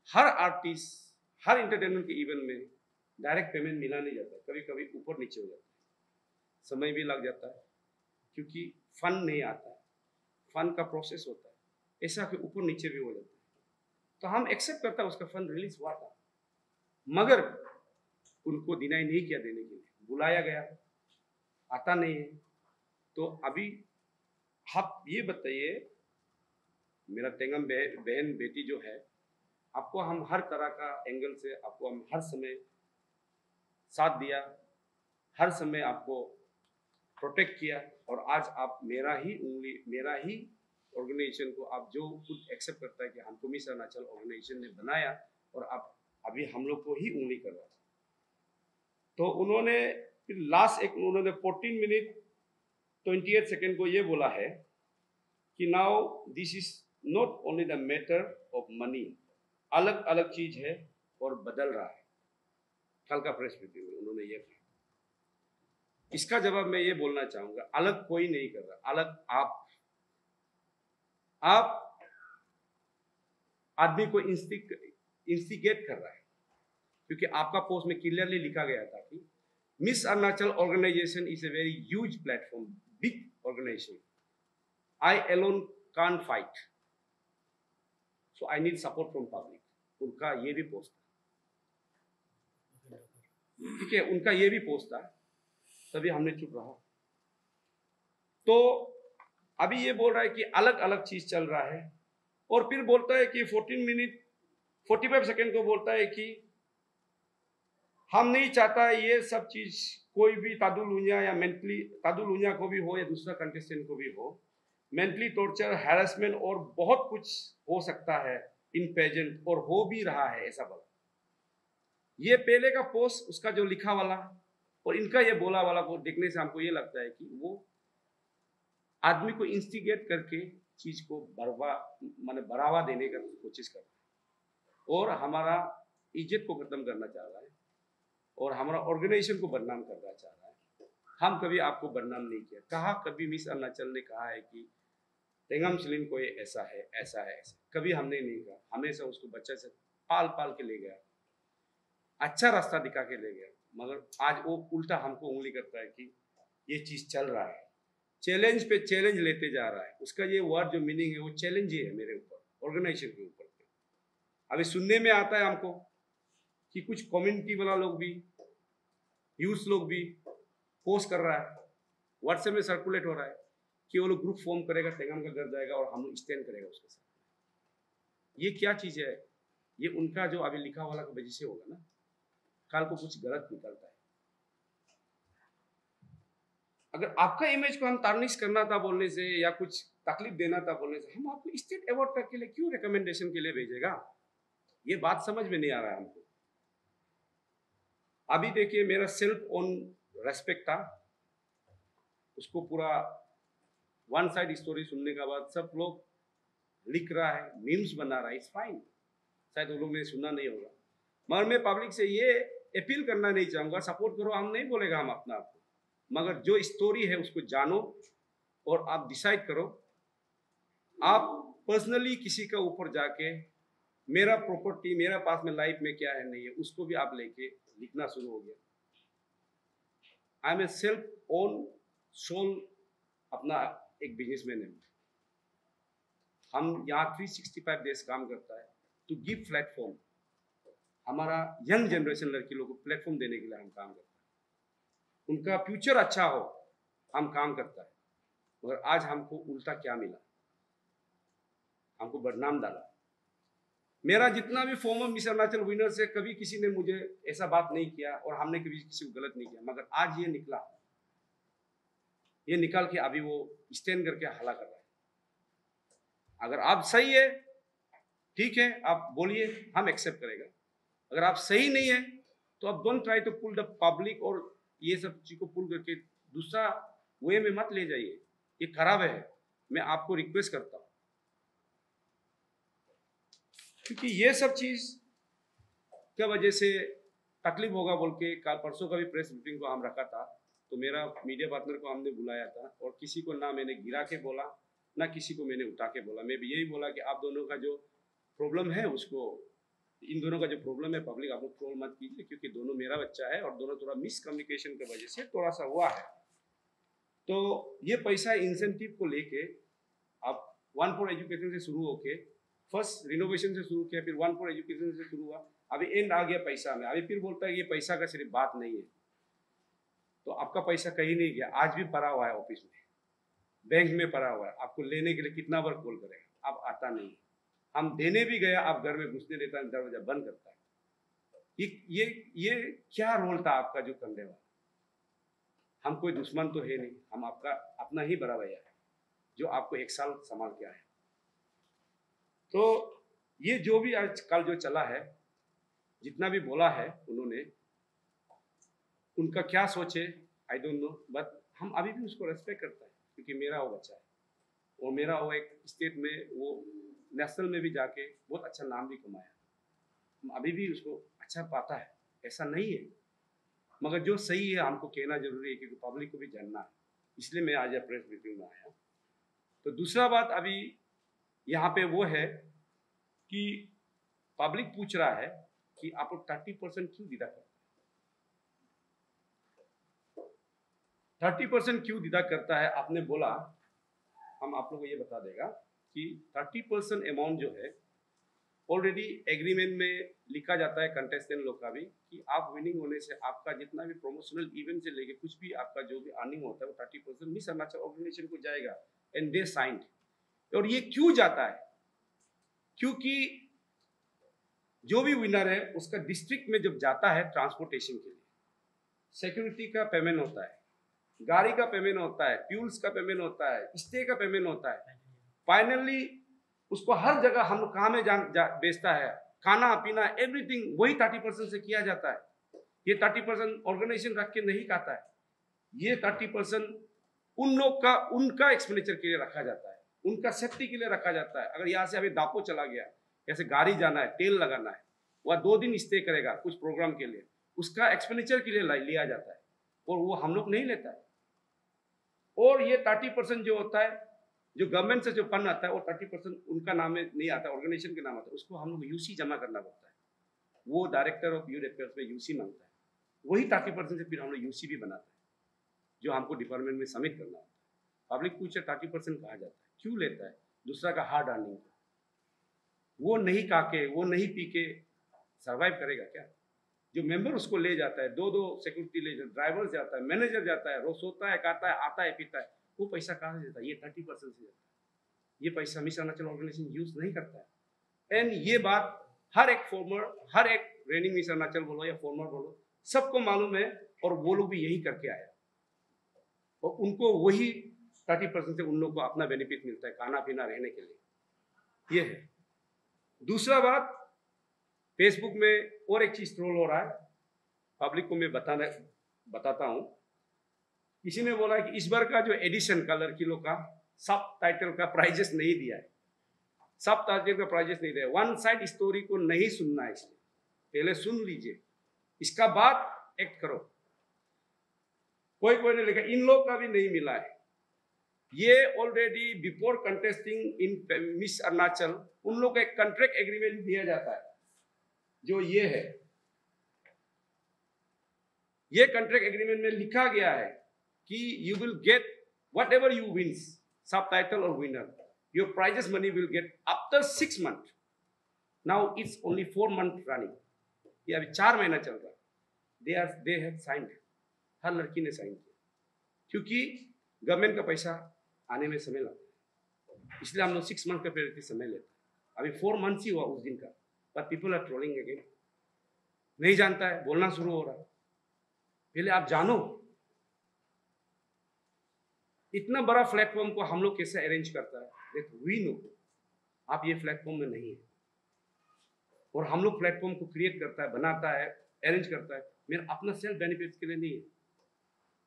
हर आर्टिस्ट, हर इंटरटेनमेंट के इवेंट में डायरेक्ट पेमेंट मिला नहीं जाता, कभी कभी ऊपर नीचे हो जाता है, समय भी लग जाता है, क्योंकि फंड नहीं आता है, फंड का प्रोसेस होता है, ऐसा कि ऊपर नीचे भी हो जाता है। तो हम एक्सेप्ट करता है उसका फंड रिलीज हुआ था, मगर उनको डिनाई नहीं किया देने के लिए, बुलाया गया, आता नहीं है। तो अभी आप ये बताइए, मेरा तेंगम बहन बेटी जो है, आपको हम हर तरह का एंगल से, आपको हम हर समय साथ दिया, हर समय आपको प्रोटेक्ट किया, और आज आप मेरा ही ऑर्गेनाइजेशन को आप जो खुद एक्सेप्ट करता है कि हमको मिस अरुणाचल ऑर्गेनाइजेशन ने बनाया, और आप अभी हम लोग को ही उंगली कर रहा है। तो उन्होंने फिर लास्ट उन्होंने 14 मिनट 28 सेकेंड को ये बोला है कि now this is not only the matter of money, अलग अलग चीज है और बदल रहा है। कल का प्रेस ब्रीफिंग में उन्होंने ये कहा। इसका जवाब मैं ये बोलना चाहूंगा, अलग कोई नहीं कर रहा, अलग आप आदमी को इंस्टिगेट कर रहा है, क्योंकि आपका पोस्ट में क्लियरली लिखा गया था कि Miss Arunachal organisation is a very huge platform, big organisation, I alone can't fight, so I need support from public. उनका ये भी पोस्ट था, ठीक है, उनका ये भी पोस्ट था, तभी हमने चुप रहा। तो अभी ये बोल रहा है कि अलग अलग चीज चल रहा है, और फिर बोलता है कि 14 मिनट 45 सेकेंड को बोलता है कि हम नहीं चाहता ये सब चीज कोई भी तादु लुनिया या मेंटली, तादु लुनिया को भी हो या दूसरा कंटेस्टेंट को भी हो, मेंटली टॉर्चर, हैरेसमेंट और बहुत कुछ हो सकता है इन पेजेंट, और हो भी रहा है, ऐसा बोला। ये पहले का पोस्ट उसका जो लिखा वाला और इनका ये बोला वाला को देखने से हमको ये लगता है कि वो आदमी को इंस्टिगेट करके चीज को बढ़ावा देने का कोशिश कर रहा है, और हमारा इज्जत को खत्म करना चाह रहा है, और हमारा ऑर्गेनाइजेशन को बदनाम करना चाह रहा है। हम कभी आपको बदनाम नहीं किया, कहा कभी मिस अरुणाचल ने कहा है कि तेंगम सिलिन को ये ऐसा है ऐसा है ऐसा, कभी हमने नहीं कहा। हमेशा उसको बच्चे से पाल पाल के ले गया, अच्छा रास्ता दिखा के ले गया, मगर आज वो उल्टा हमको उंगली करता है कि ये चीज चल रहा है, चैलेंज पे चैलेंज लेते जा रहा है। उसका ये वर्ड जो मीनिंग है वो चैलेंज ही है मेरे ऊपर, ऑर्गेनाइजेशन के ऊपर। अभी सुनने में आता है हमको कि कुछ कम्युनिटी वाला लोग भी, यूथ लोग भी पोस्ट कर रहा है, व्हाट्सएप में सर्कुलेट हो रहा है कि वो लोग ग्रुप फॉर्म करेगा, तेंगम का घर जाएगा और हम लोग स्टैंड करेगा उसके साथ। ये क्या चीज है? ये उनका जो अभी लिखा वाला की वजह से होगा ना, कल को कुछ गलत निकलता है। अगर आपका इमेज को हम टार्निश करना था बोलने से, या कुछ तकलीफ देना था बोलने से, हम आपको स्टेट अवार्ड तक के लिए क्यों रिकमेंडेशन के लिए भेजेगा? ये बात समझ में नहीं आ रहा है हमको। अभी देखिए, मेरा सेल्फ ओन रेस्पेक्ट था, उसको पूरा वन साइड स्टोरी सुनने के बाद सब लोग लिख रहा है, मीम्स बना रहा है, इट्स फाइन, शायद वो लोग ने सुना नहीं होगा, मगर मैं पब्लिक से ये अपील करना नहीं चाहूंगा, सपोर्ट करो, हम नहीं बोलेगा हम अपना आपको, मगर जो स्टोरी है उसको जानो और आप डिसाइड करो। आप पर्सनली किसी का ऊपर जाके मेरा प्रॉपर्टी, मेरा पास में लाइफ में क्या है नहीं है, उसको भी आप लेके लिखना शुरू हो गया। I am a self own soul, अपना एक बिजनेसमैन है। हम यहाँ 365 डेज काम करता है टू गिव प्लेटफॉर्म, हमारा यंग जनरेशन लड़की लोगों को प्लेटफॉर्म देने के लिए हम काम करता है, उनका फ्यूचर अच्छा हो हम काम करता है। मगर आज हमको उल्टा क्या मिला, हमको बदनाम डाला। मेरा जितना भी फॉर्मर मिस अरुणाचल विनर से कभी किसी ने मुझे ऐसा बात नहीं किया, और हमने कभी किसी को गलत नहीं किया, मगर आज ये निकला, ये निकाल के अभी वो स्टैंड करके हल्ला कर रहा है। अगर आप सही है ठीक है, आप बोलिए, हम एक्सेप्ट करेगा। अगर आप सही नहीं है तो आप don't try to pull the public और ये सब चीज को पुल करके दूसरा वे में मत ले जाइए, ये खराब है। मैं आपको रिक्वेस्ट करता हूं, क्योंकि ये सब चीज क्या वजह से तकलीफ होगा बोल के कल परसों का भी प्रेस मीटिंग को हम रखा था तो मेरा मीडिया पार्टनर को हमने बुलाया था और किसी को ना मैंने गिरा के बोला ना किसी को मैंने उठा के बोला। मैं भी यही बोला कि आप दोनों का जो प्रॉब्लम है उसको, इन दोनों का जो प्रॉब्लम है पब्लिक आप लोग ट्रोल मत कीजिए, क्योंकि दोनों मेरा बच्चा है और दोनों थोड़ा मिसकम्युनिकेशन की वजह से थोड़ा सा हुआ है। तो ये पैसा इंसेंटिव को लेके आप 1 फॉर एजुकेशन से शुरू होके फर्स्ट रिनोवेशन से शुरू किया, फिर 1 फॉर एजुकेशन से शुरू हुआ, अभी एंड आ गया पैसा में। अभी फिर बोलता है ये पैसा का सिर्फ बात नहीं है। तो आपका पैसा कहीं नहीं गया, आज भी पड़ा हुआ है ऑफिस में, बैंक में पड़ा हुआ है। आपको लेने के लिए कितना बार कॉल करेगा, आप आता नहीं है। हम देने भी गया, आप घर में घुसने देता है, दरवाजा बंद करता है। ये क्या रोल था आपका जो करने वाला? हम कोई दुश्मन तो है नहीं, हम आपका अपना ही बड़ा भैया है जो आपको 1 साल संभाल के आया। तो ये जो भी आज कल जो चला है, जितना भी बोला है उन्होंने, उनका क्या सोचे आई डोंट नो, बट हम अभी भी उसको रेस्पेक्ट करता है, क्योंकि मेरा वो बच्चा है और मेरा वो एक स्टेट में, वो नेशनल में भी जाके बहुत अच्छा नाम भी कमाया। हम अभी भी उसको अच्छा पाता है, ऐसा नहीं है, मगर जो सही है हमको कहना जरूरी है, क्योंकि पब्लिक को भी जानना है। इसलिए मैं आज प्रेस ब्रीफिंग में आया। तो दूसरा बात अभी यहाँ पे वो है कि पब्लिक पूछ रहा है कि आप लोग 30% क्यों डिडक्ट करते हैं? 30% क्यों डिडक्ट करता है? आपने बोला, हम आप लोगों को ये बता देगा कि 30% अमाउंट जो है ऑलरेडी एग्रीमेंट में लिखा जाता है कंटेस्टेंट लोग का भी, कि आप विनिंग होने से आपका जितना भी प्रमोशनल इवेंट से लेके कुछ भी आपका जो भी अर्निंग होता है वो 30% मिस अरुणाचल ऑर्गेनाइजेशन को जाएगा, एंड दे साइंड। और ये क्यों जाता है? क्योंकि जो भी विनर है उसका डिस्ट्रिक्ट में जब जाता है ट्रांसपोर्टेशन के लिए, सिक्योरिटी का पेमेंट होता है, गाड़ी का पेमेंट होता है, फ्यूल्स का पेमेंट होता है, स्टे का पेमेंट होता है, फाइनली उसको हर जगह हम लोग कहाँ में बेचता है, खाना पीना एवरीथिंग वही 30% से किया जाता है। ये 30% ऑर्गेनाइजेशन रख के नहीं खाता है, ये 30% उन लोग का, उनका एक्सपेंडिचर के लिए रखा जाता है, उनका सेफ्टी के लिए रखा जाता है। अगर यहाँ से अभी दापो चला गया, जैसे गाड़ी जाना है, तेल लगाना है, वह 2 दिन स्टे करेगा कुछ प्रोग्राम के लिए, उसका एक्सपेंडिचर के लिए लिया जाता है और वो हम लोग नहीं लेता है। और ये 30% जो होता है, जो गवर्नमेंट से जो फंड आता है, वो 30% उनका नाम में नहीं आता, ऑर्गेनाइजेशन के नाम आता है, उसको हम लोग यूसी जमा करना पड़ता है। वो डायरेक्टर ऑफ यूथ अफेयर्स में यूसी मांगता है, वही 30% से फिर हम लोग यूसी भी बनाते हैं, जो हमको डिपार्टमेंट में सबमिट करना होता है। पब्लिक पूछे 30% कहा जाता है, क्यों लेता है? दूसरा का हार्ड अर्निंग, वो नहीं खा के, वो नहीं पी के सर्वाइव करेगा क्या? जो मेंबर उसको ले जाता है, 2-2 सिक्योरिटी ले जाता है, ड्राइवर जाता है, मैनेजर जाता है, रोज सोता है, खाता है, आता है, पीता है, वो पैसा कहाँ से देता है? ये 30% से जाता है। ये पैसा मिस अरुणाचल ऑर्गेनाइजेशन यूज नहीं करता है। एंड ये बात हर एक फॉर्मर, हर एक रेनिंग मिस अरुणाचल बोलो या फॉर्मर बोलो, सबको मालूम है, और वो लोग भी यही करके आया, और उनको वही 30% से उन लोग को अपना बेनिफिट मिलता है खाना पीना रहने के लिए। ये है। दूसरा बात, फेसबुक में और एक चीज ट्रोल हो रहा है, पब्लिक को मैं बताता हूं। किसी ने बोला कि इस बार का जो एडिशन का लड़की लोग का सब टाइटल का प्राइजेस नहीं दिया है, सब टाइटल का प्राइजेस नहीं दिया है। वन साइड स्टोरी को नहीं सुनना है, इसलिए पहले सुन लीजिए, इसका बाद एक्ट करो। कोई ने लिखा इन लोग का भी नहीं मिला है। ये ऑलरेडी बिफोर कंटेस्टिंग इन मिस अरुणाचल उन लोग का एक कॉन्ट्रैक्ट एग्रीमेंट दिया जाता है, जो ये है। ये कॉन्ट्रैक्ट एग्रीमेंट में लिखा गया है कि you will get whatever you wins, सब टाइटल और winner, your prizes money will get after 6 months। Now it's only 4 months running, ये अभी 4 महीना चल रहा है। दे हैव साइंड, हर लड़की ने साइन किया, क्योंकि गवर्नमेंट का पैसा आने में समय लगता है, इसलिए हम लोग 6 months का पीरियड समय लेते हैं। अभी 4 months ही हुआ उस दिन का, पर पीपल आर ट्रोलिंग अगेन। नहीं जानता है, बोलना शुरू हो रहा है। पहले आप जानो, इतना बड़ा प्लेटफॉर्म को हम लोग कैसे अरेंज करता है, देखो वी नो आप ये प्लेटफॉर्म में नहीं है, और हम लोग प्लेटफॉर्म को क्रिएट करता है, बनाता है, अरेंज करता है, मेरा अपना सेल्फ बेनिफिट के लिए नहीं है।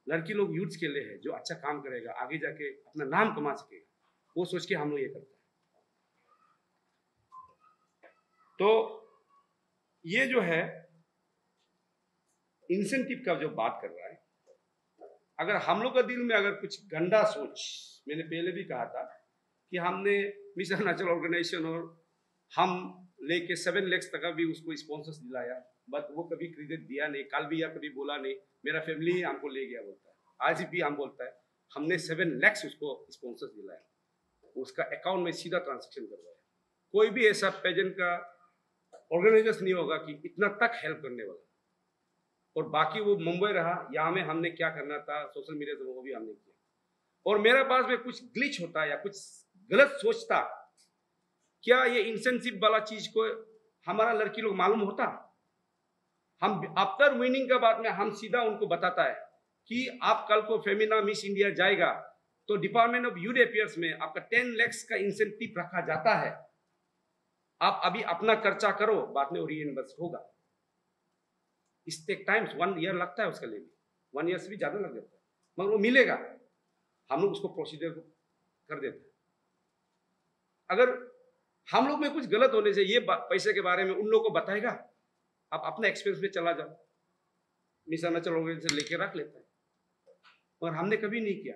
लड़की लोग यूथ्स के लिए है, जो अच्छा काम करेगा, आगे जाके अपना नाम कमा सकेगा, वो सोच के हम लोग ये करते हैं। तो ये जो है इंसेंटिव का जो बात कर रहा है, अगर हम लोग का दिल में अगर कुछ गंदा सोच, मैंने पहले भी कहा था कि हमने मिस अरुणाचल ऑर्गेनाइजेशन और हम लेके 7 लाख तक का भी उसको स्पॉन्सर्स दिलाया, बट वो कभी क्रेडिट दिया नहीं, कल भी या कभी बोला नहीं, मेरा फैमिली ही हमको ले गया बोलता है। आज भी हम बोलता है हमने 7 लाख उसको स्पॉन्सर्स दिलाया, उसका अकाउंट में सीधा ट्रांजेक्शन करवाया। कोई भी ऐसा पेजेंट का ऑर्गेनाइजेशन नहीं होगा कि इतना तक हेल्प करने वाला। और बाकी वो मुंबई रहा, यहाँ में हमने क्या करना था सोशल मीडिया से वो भी हमने किया। और मेरे पास में कुछ ग्लिच होता है या कुछ गलत सोचता, क्या ये इंसेंसिव वाला चीज को हमारा लड़की लोग मालूम होता? हम आफ्टर विनिंग के बाद में हम सीधा उनको बताता है कि आप कल को फेमिना मिस इंडिया जाएगा तो डिपार्टमेंट ऑफ यूथ अफेयर्स में आपका 10 लाख का इंसेंटिव रखा जाता है, आप अभी अपना खर्चा करो, बाद में रीइंबर्स होगा। इस टेक टाइम्स 1 ईयर लगता है उसके लिए भी, 1 ईयर से भी ज्यादा लग जाता है, मगर वो मिलेगा। हम लोग उसको प्रोसीजर को कर देते हैं। अगर हम लोग में कुछ गलत होने से ये पैसे के बारे में उन लोगों को बताएगा, आप अपने एक्सपेंस में चला जाओ, मिस अरुणाचल ऑर्गेनाइजेशन लेके रख लेता है। और हमने कभी नहीं किया।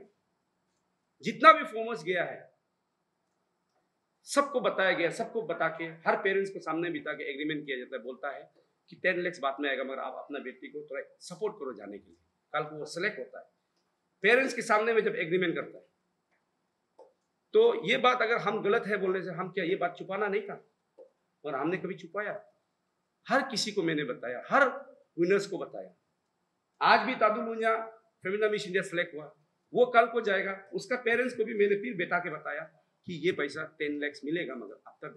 जितना भी फॉर्मर्स गया है सबको बताया गया, सबको बता के हर पेरेंट्स को सामने बिता के एग्रीमेंट किया जाता है, बोलता है कि 10 लाख बाद में आएगा, मगर आप अपना बेटी को थोड़ा सपोर्ट करो जाने के लिए। कल को वो सेलेक्ट होता है, पेरेंट्स के सामने में जब एग्रीमेंट करता है, तो ये बात अगर हम गलत है बोलने से, हम क्या ये बात छुपाना नहीं था? और हमने कभी छुपाया? हर किसी को मैंने बताया, हर विनर्स को बताया। आज भी तादु लुंजा फेमिना मिस इंडिया सेलेक्ट हुआ, वो कल को जाएगा, उसका पेरेंट्स को भी मैंने फिर बेटा के बताया कि ये पैसा 10 लाख मिलेगा, मगर अब तक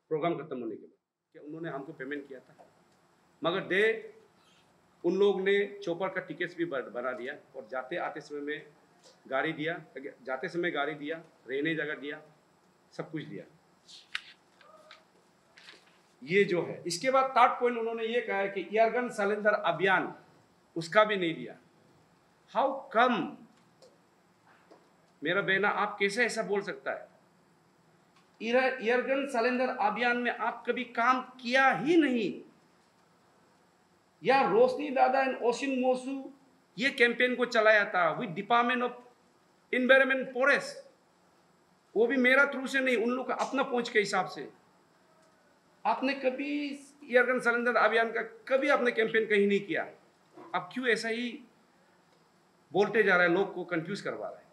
प्रोग्राम खत्म होने के बाद क्या उन्होंने हमको पेमेंट किया था, मगर उन लोग ने चौपर का टिकट्स भी बना दिया और जाते आते समय में गाड़ी दिया, जाते समय गाड़ी दिया, रहने जगह दिया, सब कुछ दिया। ये जो है, इसके बाद 3rd पॉइंट उन्होंने ये कहा है कि ईयरगन सिलेंडर अभियान उसका भी नहीं दिया। How come? मेरा बहना, आप कैसे ऐसा बोल सकता है? ईयरगन सिलेंडर अभियान में आप कभी काम किया ही नहीं। या रोशनी दादा एंड ओसिन मोसू ये कैंपेन को चलाया था with department of environment forest, वो भी मेरा थ्रू से नहीं, उन लोग का अपना पहुंच के हिसाब से। आपने कभी ईयरगन सिलेंडर अभियान का कभी आपने कैंपेन कहीं नहीं किया। आप क्यों ऐसा ही बोलते जा रहे हैं, लोग को कंफ्यूज करवा रहे हैं?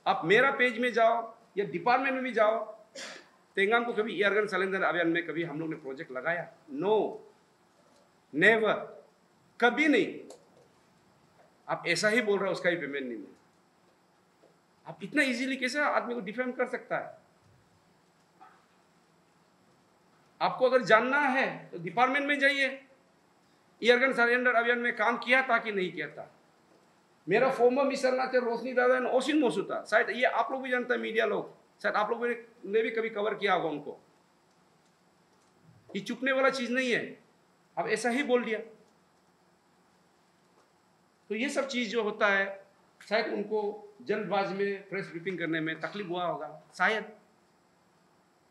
आप मेरा पेज में जाओ या डिपार्टमेंट में भी जाओ, तेंगाम को कभी ईयरगन सिलेंडर अभियान में कभी हम लोग ने प्रोजेक्ट लगाया? नो, नेवर, कभी नहीं। आप ऐसा ही बोल रहे हो उसका ही पेमेंट नहीं मिला। आप इतना इजीली कैसे आदमी को डिफेम कर सकता है? आपको अगर जानना है तो डिपार्टमेंट में जाइए, ईयरगन सिलेंडर अभियान में काम किया था कि नहीं किया था। मेरा फॉर्मर मिस अरुणाचल रोशनी दादा ने ओसिन मोसू था, शायद ये आप लोग भी जानते हैं, मीडिया लोग, शायद आप लोगों ने भी कभी कवर किया होगा उनको। ये चुपने वाला चीज नहीं है, अब ऐसा ही बोल दिया। तो ये सब चीज जो होता है, शायद उनको जल्दबाजी में प्रेस ब्रीफिंग करने में तकलीफ हुआ होगा, शायद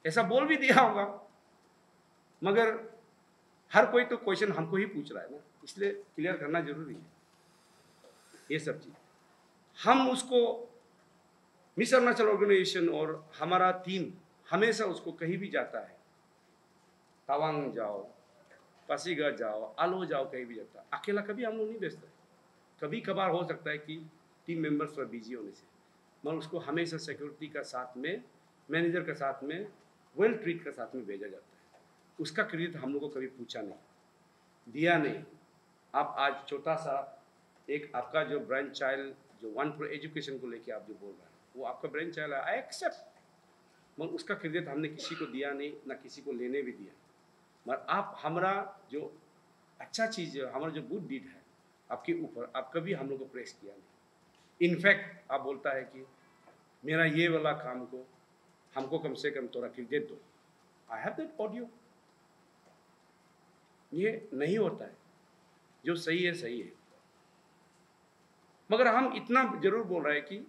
ऐसा बोल भी दिया होगा, मगर हर कोई तो क्वेश्चन हमको ही पूछ रहा है ना, इसलिए क्लियर करना जरूरी है ये सब चीज। हम उसको मिस अरुणाचल ऑर्गेनाइजेशन और हमारा टीम हमेशा उसको कहीं भी जाता है, तवांग जाओ, पासीघाट जाओ, आलो जाओ, कहीं भी जाता है, अकेला कभी हम लोग नहीं भेजते। कभी कभार हो सकता है कि टीम मेंबर्स थोड़ा बिजी होने से, मगर उसको हमेशा सिक्योरिटी का साथ में, मैनेजर का साथ में, वेल ट्रीट का साथ में भेजा जाता है। उसका क्रेडिट हम लोग को कभी पूछा नहीं, दिया नहीं। आप आज छोटा सा एक आपका जो ब्रांड चाइल्ड जो 1 प्रो एजुकेशन को लेके आप जो बोल रहे हैं, वो आपका ब्रांड चाइल्ड है, आई एक्सेप्ट, मगर उसका क्रेडिट हमने किसी को दिया नहीं, ना किसी को लेने भी दिया। मगर आप हमारा जो अच्छा चीज़ है, हमारा जो गुड डीड है आपके ऊपर, आप कभी हम लोग को प्रेस किया नहीं। इनफैक्ट आप बोलता है कि मेरा ये वाला काम को हमको कम से कम थोड़ा क्रेडिट दो। आई हैव दैट ऑडियो। ये नहीं होता है, जो सही है सही है, मगर हम इतना जरूर बोल रहे हैं कि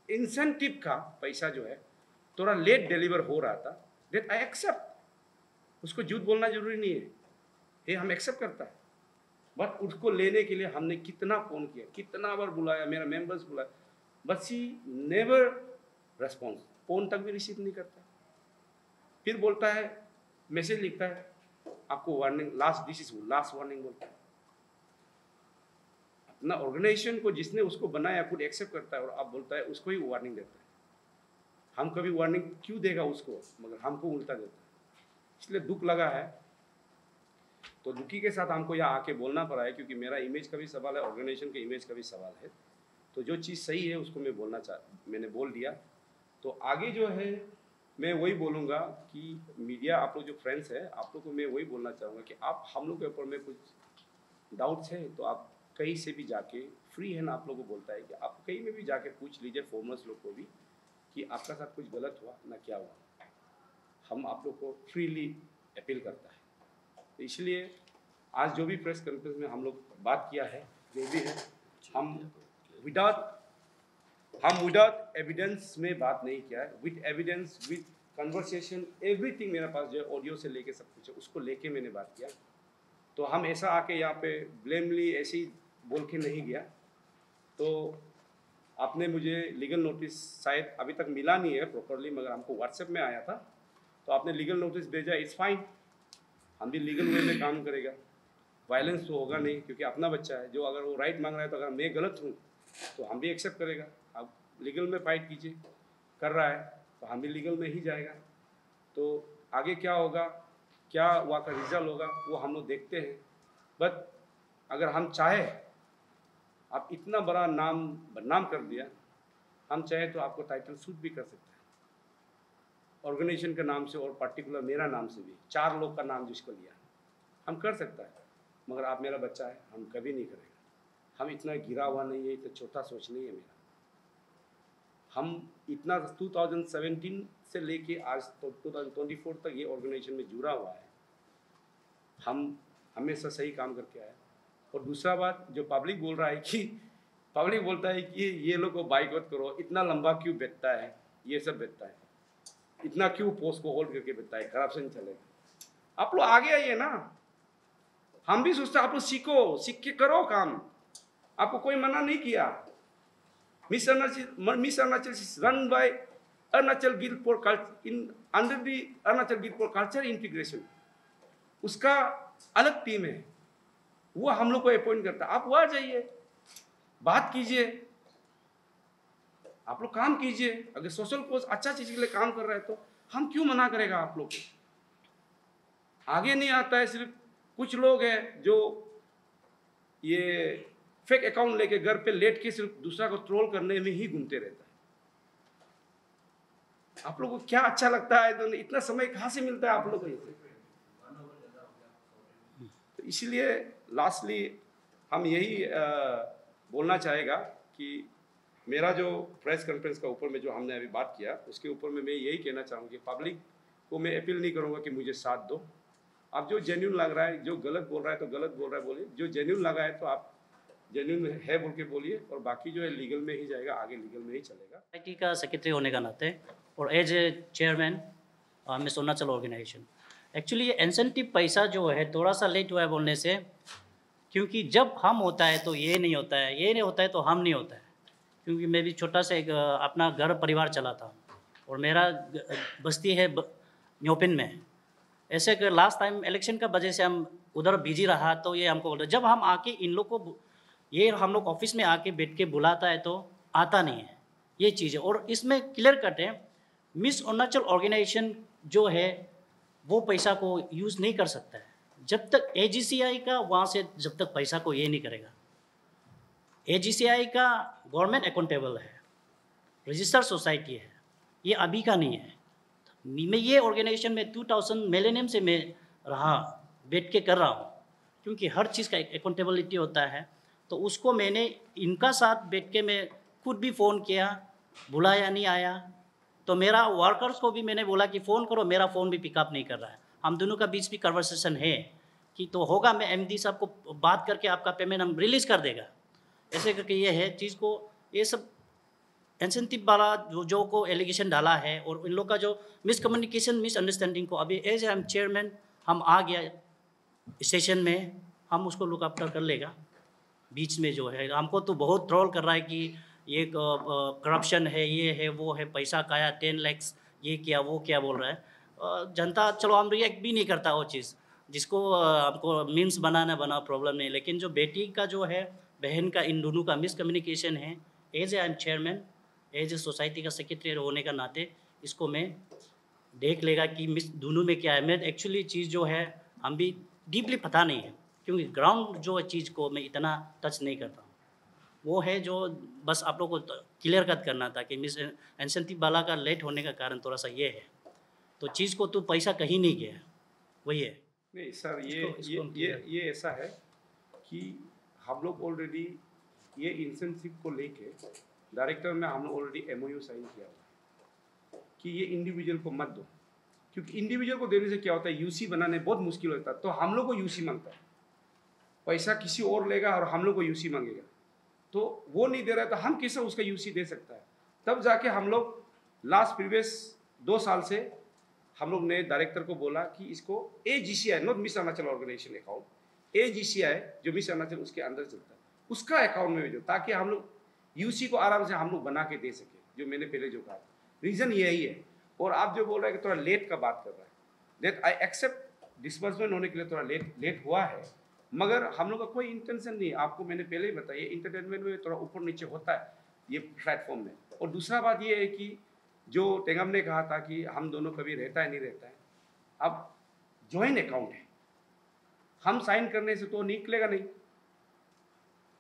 इंसेंटिव का पैसा जो है थोड़ा लेट डिलीवर हो रहा था, दैट आई एक्सेप्ट। उसको झूठ बोलना जरूरी नहीं है, ये हम एक्सेप्ट करता है, बट उसको लेने के लिए हमने कितना फ़ोन किया, कितना बार बुलाया, मेरा मेंबर्स बुलाया, but she never response, phone तक भी रिसीव नहीं करता। फिर बोलता है, मैसेज लिखता है, आपको warning, this is last warning बोलता है। अपना ऑर्गेनाइजेशन को जिसने उसको बनाया खुद एक्सेप्ट करता है और आप बोलता है उसको ही वार्निंग देता है। हम कभी वार्निंग क्यों देगा उसको, मगर हमको उल्टा देता है। इसलिए दुख लगा है, तो दुखी के साथ हमको यहाँ आके बोलना पड़ा है, क्योंकि मेरा इमेज का भी सवाल है, ऑर्गेनाइजेशन के इमेज का भी सवाल है। तो जो चीज़ सही है उसको मैं मैंने बोल दिया। तो आगे जो है मैं वही बोलूँगा कि मीडिया, आप लोग जो फ्रेंड्स हैं, आप लोग को मैं वही बोलना चाहूँगा कि आप हम लोग के ऊपर में कुछ डाउट्स है तो आप कहीं से भी जाके, फ्री है ना, आप लोग को बोलता है कि आप कहीं में भी जाके पूछ लीजिए फॉर्मर्स लोग को भी कि आपका साथ कुछ गलत हुआ ना, क्या हुआ। हम आप लोग को फ्रीली अपील करता है। तो इसलिए आज जो भी प्रेस कॉन्फ्रेंस में हम लोग बात किया है, जो भी है, हम विदाउट एविडेंस में बात नहीं किया है। With evidence, with conversation, everything मेरे पास जो है, ऑडियो से लेके सब कुछ है, उसको लेके मैंने बात किया। तो हम ऐसा आके यहाँ पे ब्लेमली ऐसे ही बोल के नहीं गया। तो आपने मुझे लीगल नोटिस शायद अभी तक मिला नहीं है प्रॉपरली, मगर हमको व्हाट्सएप में आया था, तो आपने लीगल नोटिस भेजा, इट्स फाइन, हम भी लीगल वे में काम करेगा। वायलेंस तो होगा नहीं, क्योंकि अपना बच्चा है, जो अगर वो राइट मांग रहा है तो अगर मैं गलत हूँ तो हम भी एक्सेप्ट करेगा। आप लीगल में फाइट कीजिए, कर रहा है तो हम भी लीगल में ही जाएगा। तो आगे क्या होगा, क्या वहाँ का रिजल्ट होगा, वो हम लोग देखते हैं। बट अगर हम चाहे, आप इतना बड़ा नाम बदनाम कर दिया, हम चाहे तो आपको टाइटल सूट भी कर सकते हैं ऑर्गेनाइजेशन के नाम से, और पर्टिकुलर मेरा नाम से भी, 4 लोग का नाम जिसको लिया हम कर सकता है। मगर आप मेरा बच्चा है, हम कभी नहीं करेंगे। हम इतना गिरा हुआ नहीं है, इतना छोटा सोच नहीं है मेरा। हम इतना 2017 से लेके आज तो 2024 तक ये ऑर्गेनाइजेशन में जुड़ा हुआ है। हम हमेशा सही काम करके आए। और दूसरा बात, जो पब्लिक बोल रहा है कि पब्लिक बोलता है कि ये लोग को बाइकआउट करो, इतना लंबा क्यों बैठता है, ये सब बैठता है, इतना क्यों पोस्ट को होल्ड करके बैठता है, करप्शन चलेगा। आप लोग आगे आइए ना, हम भी सोचते हैं आप लोग सीखो, सीख के करो काम, आपको कोई मना नहीं किया। Miss Arunachal is run by Arunachal guild for culture under the Arunachal guild for culture integration, उसका अलग टीम है, वो हम लोग को अपॉइंट करता है। आप वहां जाइए, बात कीजिए, आप लोग काम कीजिए। अगर सोशल कोज अच्छा चीज के लिए काम कर रहे हैं तो हम क्यों मना करेगा आप लोग को। आगे नहीं आता है, सिर्फ कुछ लोग हैं जो ये फेक अकाउंट लेके घर पे लेट के सिर्फ दूसरा को ट्रोल करने में ही घूमते रहता है। आप लोग को क्या अच्छा लगता है, तो इतना समय कहाँ से मिलता है आप लोग को। तो इसलिए लास्टली हम यही बोलना चाहेगा कि मेरा जो प्रेस कॉन्फ्रेंस का ऊपर में जो हमने अभी बात किया, उसके ऊपर में मैं यही कहना चाहूँगा कि पब्लिक को मैं अपील नहीं करूँगा कि मुझे साथ दो। आप जो जेन्युइन लग रहा है, जो गलत बोल रहा है तो गलत बोल रहा है बोलिए, जो जेन्युइन लगा है तो आप जेन्युइन है बोल के बोलिए, और बाकी जो है लीगल में ही जाएगा, आगे लीगल में ही चलेगा। सोसाइटी का सेक्रेटरी होने का नाते और as a chairman Miss Arunachal organisation, actually ये इंसेंटिव पैसा जो है थोड़ा सा लेट हुआ है बोलने से, क्योंकि जब हम होता है तो ये नहीं होता है, ये नहीं होता है तो हम नहीं होता है। क्योंकि मैं भी छोटा सा एक अपना घर परिवार चलाता हूँ, और मेरा बस्ती है न्योपिन में। ऐसे कि लास्ट टाइम इलेक्शन का वजह से हम उधर बिजी रहा, तो ये हमको बोलते, जब हम आके इन लोग को, ये हम लोग ऑफिस में आके बैठ के बुलाता है तो आता नहीं है ये चीज़ है। और इसमें क्लियर कट है, मिस अरुणाचल ऑर्गेनाइजेशन जो है वो पैसा को यूज़ नहीं कर सकता है जब तक AGCI का वहाँ से, जब तक पैसा को ये नहीं करेगा। AGCI का गवर्नमेंट अकाउंटेबल है, रजिस्टर्ड सोसाइटी है, ये अभी का नहीं है। मैं ये ऑर्गेनाइजेशन में 2000 मिलेनियम से मैं रहा, बैठ के कर रहा हूँ, क्योंकि हर चीज़ का अकाउंटेबिलिटी होता है। तो उसको मैंने इनका साथ बैठ के मैं खुद भी फ़ोन किया, बुलाया नहीं आया, तो मेरा वर्कर्स को भी मैंने बोला कि फ़ोन करो, मेरा फ़ोन भी पिकअप नहीं कर रहा है। हम दोनों का बीच भी कन्वर्सेशन है कि तो होगा, मैं MD साहब को बात करके आपका पेमेंट हम रिलीज़ कर देगा, ऐसे करके ये है चीज़ को। ये सब इंसेंटिव वाला जो को एलिगेशन डाला है, और इन लोग का जो मिसकम्युनिकेशन, मिसअंडरस्टैंडिंग को अभी एज एम चेयरमैन हम आ गया स्टेशन में, हम उसको लुक आफ्टर कर लेगा। बीच में जो है हमको तो बहुत ट्रोल कर रहा है कि ये करप्शन है, ये है, वो है, पैसा खाया 10 लाख, ये किया वो क्या बोल रहा है। जनता चलो हम रिएक्ट भी नहीं करता वो चीज़, जिसको हमको मीम्स बना प्रॉब्लम नहीं, लेकिन जो बेटी का जो है, बहन का, इन दोनों का मिसकम्युनिकेशन है, as a I am chairman, as a society का सेक्रेटरी होने का नाते इसको मैं देख लेगा कि मिस दोनों में क्या है। मैं एक्चुअली चीज़ जो है हम भी डीपली पता नहीं है, क्योंकि ग्राउंड जो चीज़ को मैं इतना टच नहीं करता हूँ। वो है जो बस आप लोग को क्लियर कट करना था कि मिस इंसेंटिव वाला का लेट होने का कारण थोड़ा सा ये है, तो चीज़ को तो पैसा कहीं नहीं गया है, वही है। नहीं सर, इसको ये ऐसा है कि हम लोग ऑलरेडी ये इंसेंटिव को लेके डायरेक्टर में हम लोग ऑलरेडी MOU साइन किया हुआ है कि ये इंडिविजुअल को मत दो, क्योंकि इंडिविजुअल को देने से क्या होता है, UC बनाने बहुत मुश्किल होता है। तो हम लोग को UC मांगता है, पैसा किसी और लेगा और हम लोग को UC मांगेगा, तो वो नहीं दे रहा है तो हम कैसे उसका UC दे सकता है। तब जाके हम लोग लास्ट प्रीवियस 2 साल से हम लोग ने डायरेक्टर को बोला कि इसको AGCI, not Miss Arunachal organisation account, AGCI जो मिस अरुणाचल उसके अंदर चलता है, उसका अकाउंट में भेजो, ताकि हम लोग UC को आराम से हम लोग बना के दे सके। जो मैंने पहले जो कहा, रीज़न यही है। और आप जो बोल रहे हैं कि थोड़ा लेट का बात कर रहा है, दैट आई एक्सेप्ट, डिस्बर्समेंट होने के लिए थोड़ा लेट हुआ है, मगर हम लोग का कोई इंटेंशन नहीं है। आपको मैंने पहले ही बताया, इंटरटेनमेंट में थोड़ा ऊपर नीचे होता है ये प्लेटफॉर्म में। और दूसरा बात ये है कि जो टेंगम ने कहा था कि हम दोनों कभी रहता है नहीं रहता है, अब ज्वाइंट अकाउंट है, हम साइन करने से तो निकलेगा नहीं।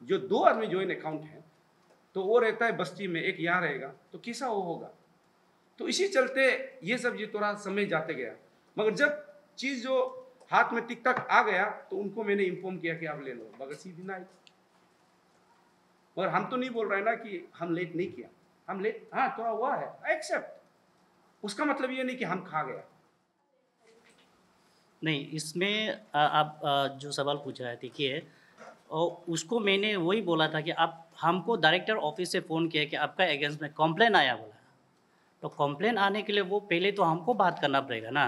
जो 2 आदमी ज्वाइंट अकाउंट है तो वो रहता है बस्ती में, एक यहाँ रहेगा, तो कैसा वो होगा। तो इसी चलते ये सब ये थोड़ा समय जाते गया, मगर जब चीज़ जो हाथ में टिक तक आ गया तो उनको मैंने इन्फॉर्म किया कि आप ले लो, मगर सीधी ना आई। और हम तो नहीं बोल रहे ना कि हम लेट नहीं किया, हम लेट हाँ थोड़ा हुआ है, आई एक्सेप्ट, उसका मतलब ये नहीं कि हम खा गया। नहीं, इसमें आप जो सवाल पूछ रहे थे कि और उसको मैंने वही बोला था कि आप हमको डायरेक्टर ऑफिस से फ़ोन किया कि आपका अगेंस्ट में कंप्लेन आया बोला, तो कंप्लेन आने के लिए वो पहले तो हमको बात करना पड़ेगा ना।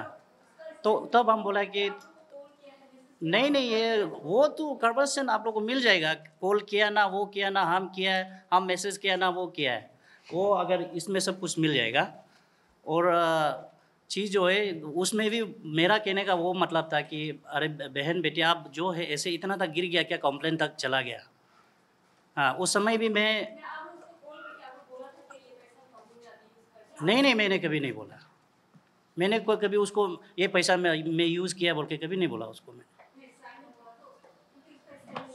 तो तब हम बोला कि नहीं ये वो तो कन्वर्सेशन आप लोग को मिल जाएगा, कॉल किया ना, वो किया ना, हम किया है, हम मैसेज किया ना, वो किया है, वो अगर इसमें सब कुछ मिल जाएगा। और चीज़ जो है उसमें भी मेरा कहने का वो मतलब था कि अरे बहन बेटी आप जो है ऐसे इतना तक गिर गया क्या, कंप्लेन तक चला गया। हाँ, उस समय भी मैं नहीं मैंने कभी नहीं बोला, मैंने कोई कभी उसको ये पैसा मैं यूज़ किया बोल के कभी नहीं बोला उसको मैं।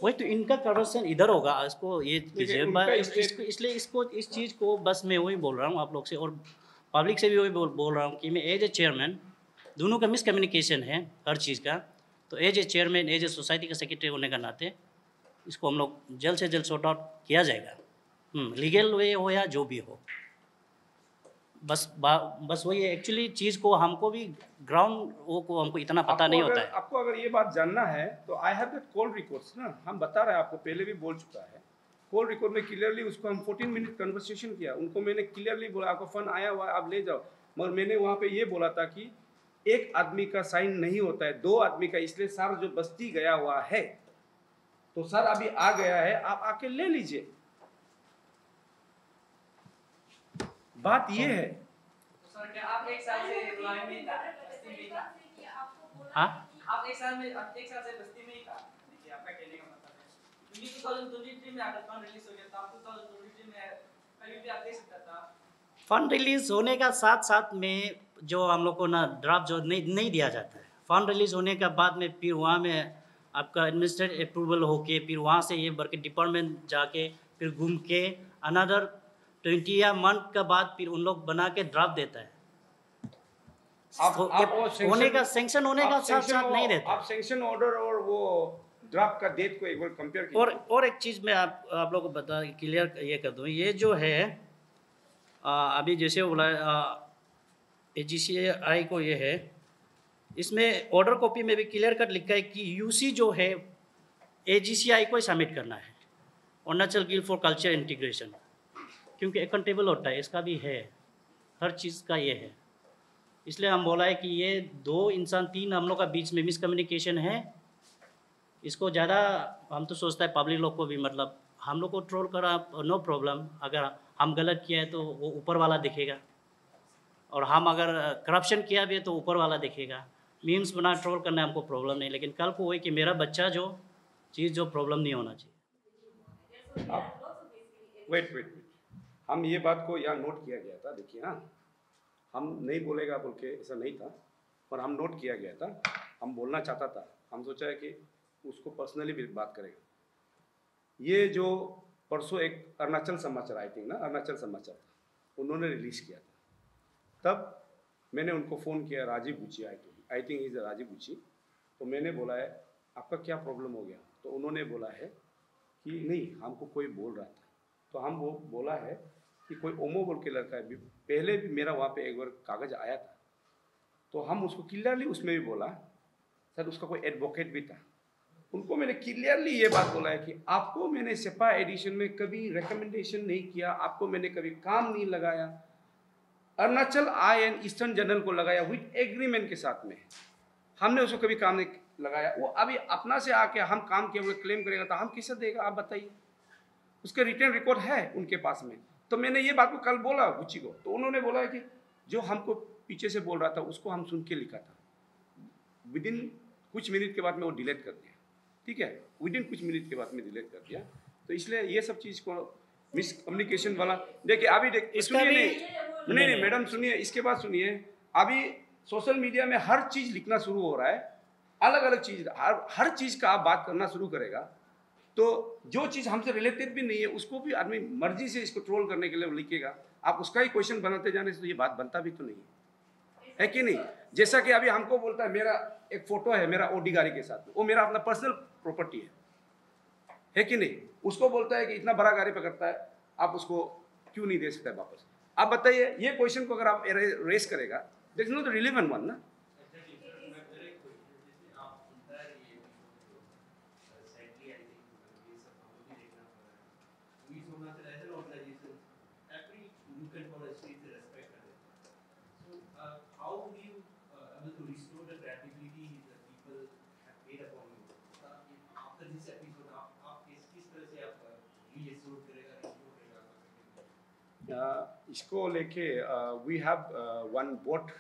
वही तो इनका कन्वर्सेशन इधर होगा, इसको ये कीजिए, इसलिए इसको इस चीज़ को बस मैं वही बोल रहा हूँ आप लोग से और पब्लिक से भी वही बोल रहा हूँ कि मैं एज ए चेयरमैन, दोनों का मिसकम्युनिकेशन है हर चीज़ का, तो as a chairman, as a society का सेक्रेटरी होने का नाते इसको हम लोग जल्द से जल्द सॉर्ट आउट किया जाएगा, लीगल वे हो या जो भी हो। बस वही है एक्चुअली चीज़ को हमको भी ग्राउंड वो को हमको इतना पता नहीं होता है। आपको अगर ये बात जानना है तो आई हैव दैट कॉल रिकॉर्ड्स ना, हम बता रहे हैं आपको, पहले भी बोल चुका है। कॉल रिकॉर्ड में क्लियरली उसको हम 14 मिनट कन्वर्सेशन किया, उनको मैंने क्लियरली बोला आपको फंड आया हुआ है आप ले जाओ, मगर मैंने वहाँ पे ये बोला था कि एक आदमी का साइन नहीं होता है, 2 आदमी का, इसलिए सर जो बस्ती गया हुआ है तो सर अभी आ गया है, आप आके ले लीजिए। बात ये है। सर क्या आप एक साल से रुआई में बस्ती में था? हाँ, आप एक साल से बस्ती में ही था। देखिए आपका कहने का मतलब है क्योंकि 2023 में आकर फंड रिलीज हो गया था, 2023 में कभी भी आप दे सकता था। फंड रिलीज होने का साथ में जो हम लोग को ना ड्राफ्ट जो नहीं दिया जाता है, फंड रिलीज होने के बाद में फिर वहाँ में आपका एडमिनिस्ट्रेटिव अप्रूवल होके फिर वहाँ से ये वर्क डिपार्टमेंट जाके फिर घूम के अनदर 20 मंथ का बाद फिर उन लोग बना के ड्राफ्ट देता है। होने का सैंक्शन होने का साथ नहीं रहता। आप सैंक्शन ऑर्डर और वो ड्राफ्ट का डेट को एक बार कंपेयर कीजिए। और एक चीज़ मैं आप लोगों को बता क्लियर ये कर दूँ, ये जो है अभी जैसे बोला AGCI को ये है, इसमें ऑर्डर कॉपी में भी क्लियर कट लिखा है कि UC जो है AGCI को ही सबमिट करना है, Arunachal guild for culture integration, क्योंकि अकाउंटेबल होता है, इसका भी है, हर चीज़ का ये है। इसलिए हम बोला है कि ये 2 इंसान 3 हम लोग का बीच में मिसकम्युनिकेशन है, इसको ज़्यादा हम तो सोचता है पब्लिक लोग को भी, मतलब हम लोग को ट्रोल करा नो प्रॉब्लम, अगर हम गलत किया है तो वो ऊपर वाला दिखेगा, और हम अगर करप्शन किया भी है तो ऊपर वाला दिखेगा। मीम्स बना ट्रोल करना हमको प्रॉब्लम नहीं, लेकिन कल को वही कि मेरा बच्चा जो चीज़ जो प्रॉब्लम नहीं होना चाहिए। वेट, हम ये बात को यहाँ नोट किया गया था, देखिए हाँ, हम नहीं बोलेगा बोल के ऐसा नहीं था, पर हम नोट किया गया था, हम बोलना चाहता था, हम सोचा है कि उसको पर्सनली भी बात करेगा। ये जो परसों एक अरुणाचल समाचार, आई थिंक ना अरुणाचल समाचार, उन्होंने रिलीज़ किया था, तब मैंने उनको फ़ोन किया, राजीव बुची, आई थिंक इज़ राजीव बुची, तो मैंने बोला है आपका क्या प्रॉब्लम हो गया, तो उन्होंने बोला है कि नहीं हमको कोई बोल रहा था, तो हम वो बोला है कि कोई ओमो बोल के लड़का है, पहले भी मेरा वहाँ पे एक बार कागज़ आया था, तो हम उसको क्लियरली उसमें भी बोला, सर उसका कोई एडवोकेट भी था, उनको मैंने क्लियरली ये बात बोला है कि आपको मैंने सेपा एडिशन में कभी रिकमेंडेशन नहीं किया, आपको मैंने कभी काम नहीं लगाया, अरुणाचल आई एंड ईस्टर्न जनरल को लगाया विद एग्रीमेंट के साथ में, हमने उसको कभी काम नहीं लगाया। वो अभी अपना से आके हम काम किए हुए क्लेम करेगा तो हम किसे देगा, आप बताइए, उसके रिटर्न रिकॉर्ड है उनके पास में। तो मैंने ये बात को कल बोला बुच्ची को, तो उन्होंने बोला है कि जो हमको पीछे से बोल रहा था उसको हम सुन के लिखा था, विदिन कुछ मिनट के बाद में वो डिलीट कर दिया, ठीक है, विदिन कुछ मिनट के बाद में डिलीट कर दिया। तो इसलिए ये सब चीज़ को मिसकम्युनिकेशन वाला, देखिए अभी नहीं मैडम सुनिए, इसके बाद सुनिए, अभी सोशल मीडिया में हर चीज़ लिखना शुरू हो रहा है, अलग अलग चीज़, हर चीज़ का आप बात करना शुरू करेगा, तो जो चीज़ हमसे रिलेटेड भी नहीं है उसको भी आदमी मर्जी से इसको ट्रोल करने के लिए लिखेगा, आप उसका ही क्वेश्चन बनाते जाने से तो ये बात बनता भी तो नहीं है कि नहीं। जैसा कि अभी हमको बोलता है मेरा एक फ़ोटो है मेरा ओडी गाड़ी के साथ, वो मेरा अपना पर्सनल प्रॉपर्टी है कि नहीं, उसको बोलता है कि इतना बड़ा गाड़ी पकड़ता है, आप उसको क्यों नहीं दे सकते वापस। आप बताइए, ये क्वेश्चन को अगर आप रेस करेगा, that is not the relevant one ना। इसको लेके वी हैव वन बोर्ड,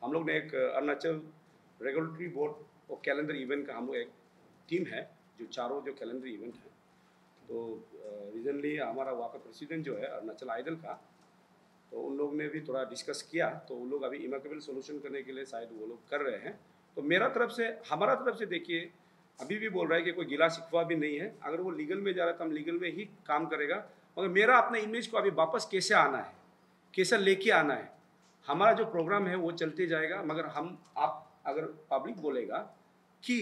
हम लोग ने एक अरुणाचल रेगुलेटरी बोर्ड और कैलेंडर इवेंट का हम लोग एक टीम है जो चारों जो कैलेंडर इवेंट है, तो रिसेंटली हमारा वहाँ का प्रेसिडेंट जो है अरुणाचल आइडल का, तो उन लोग ने भी थोड़ा डिस्कस किया, तो उन लोग अभी इमेकेबल सोल्यूशन करने के लिए शायद वो लोग कर रहे हैं। तो मेरा तरफ से, हमारा तरफ से देखिए अभी भी बोल रहा है कि कोई गिला शिकवा भी नहीं है, अगर वो लीगल में जा रहा है तो हम लीगल में ही काम करेगा, मगर मेरा अपने इमेज को अभी वापस कैसे आना है, कैसे लेके आना है, हमारा जो प्रोग्राम है वो चलते जाएगा। मगर हम, आप अगर पब्लिक बोलेगा कि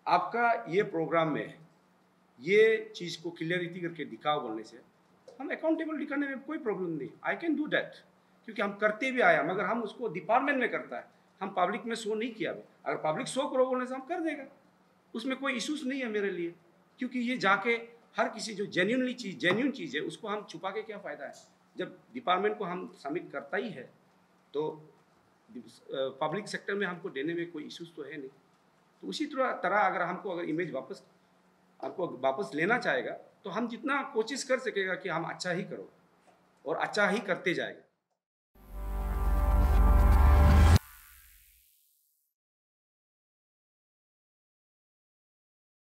आपका ये प्रोग्राम में ये चीज़ को क्लियरिटी करके दिखाओ बोलने से, हम अकाउंटेबल दिखाने में कोई प्रॉब्लम नहीं, आई कैन डू दैट, क्योंकि हम करते भी आया, मगर हम उसको डिपार्टमेंट में करता है, हम पब्लिक में शो नहीं किया। अगर पब्लिक शो करो बोलने से हम कर देगा, उसमें कोई इशूज़ नहीं है मेरे लिए, क्योंकि ये जाके हर किसी जो जेन्यून चीज़ है उसको हम छुपा के क्या फ़ायदा है, जब डिपार्टमेंट को हम सबमिट करता ही है तो पब्लिक सेक्टर में हमको देने में कोई इशूज़ तो है नहीं। तो उसी तरह अगर हमको अगर इमेज आपको वापस लेना चाहेगा तो हम जितना कोशिश कर सकेगा कि हम अच्छा ही करो और अच्छा ही करते जाएगा।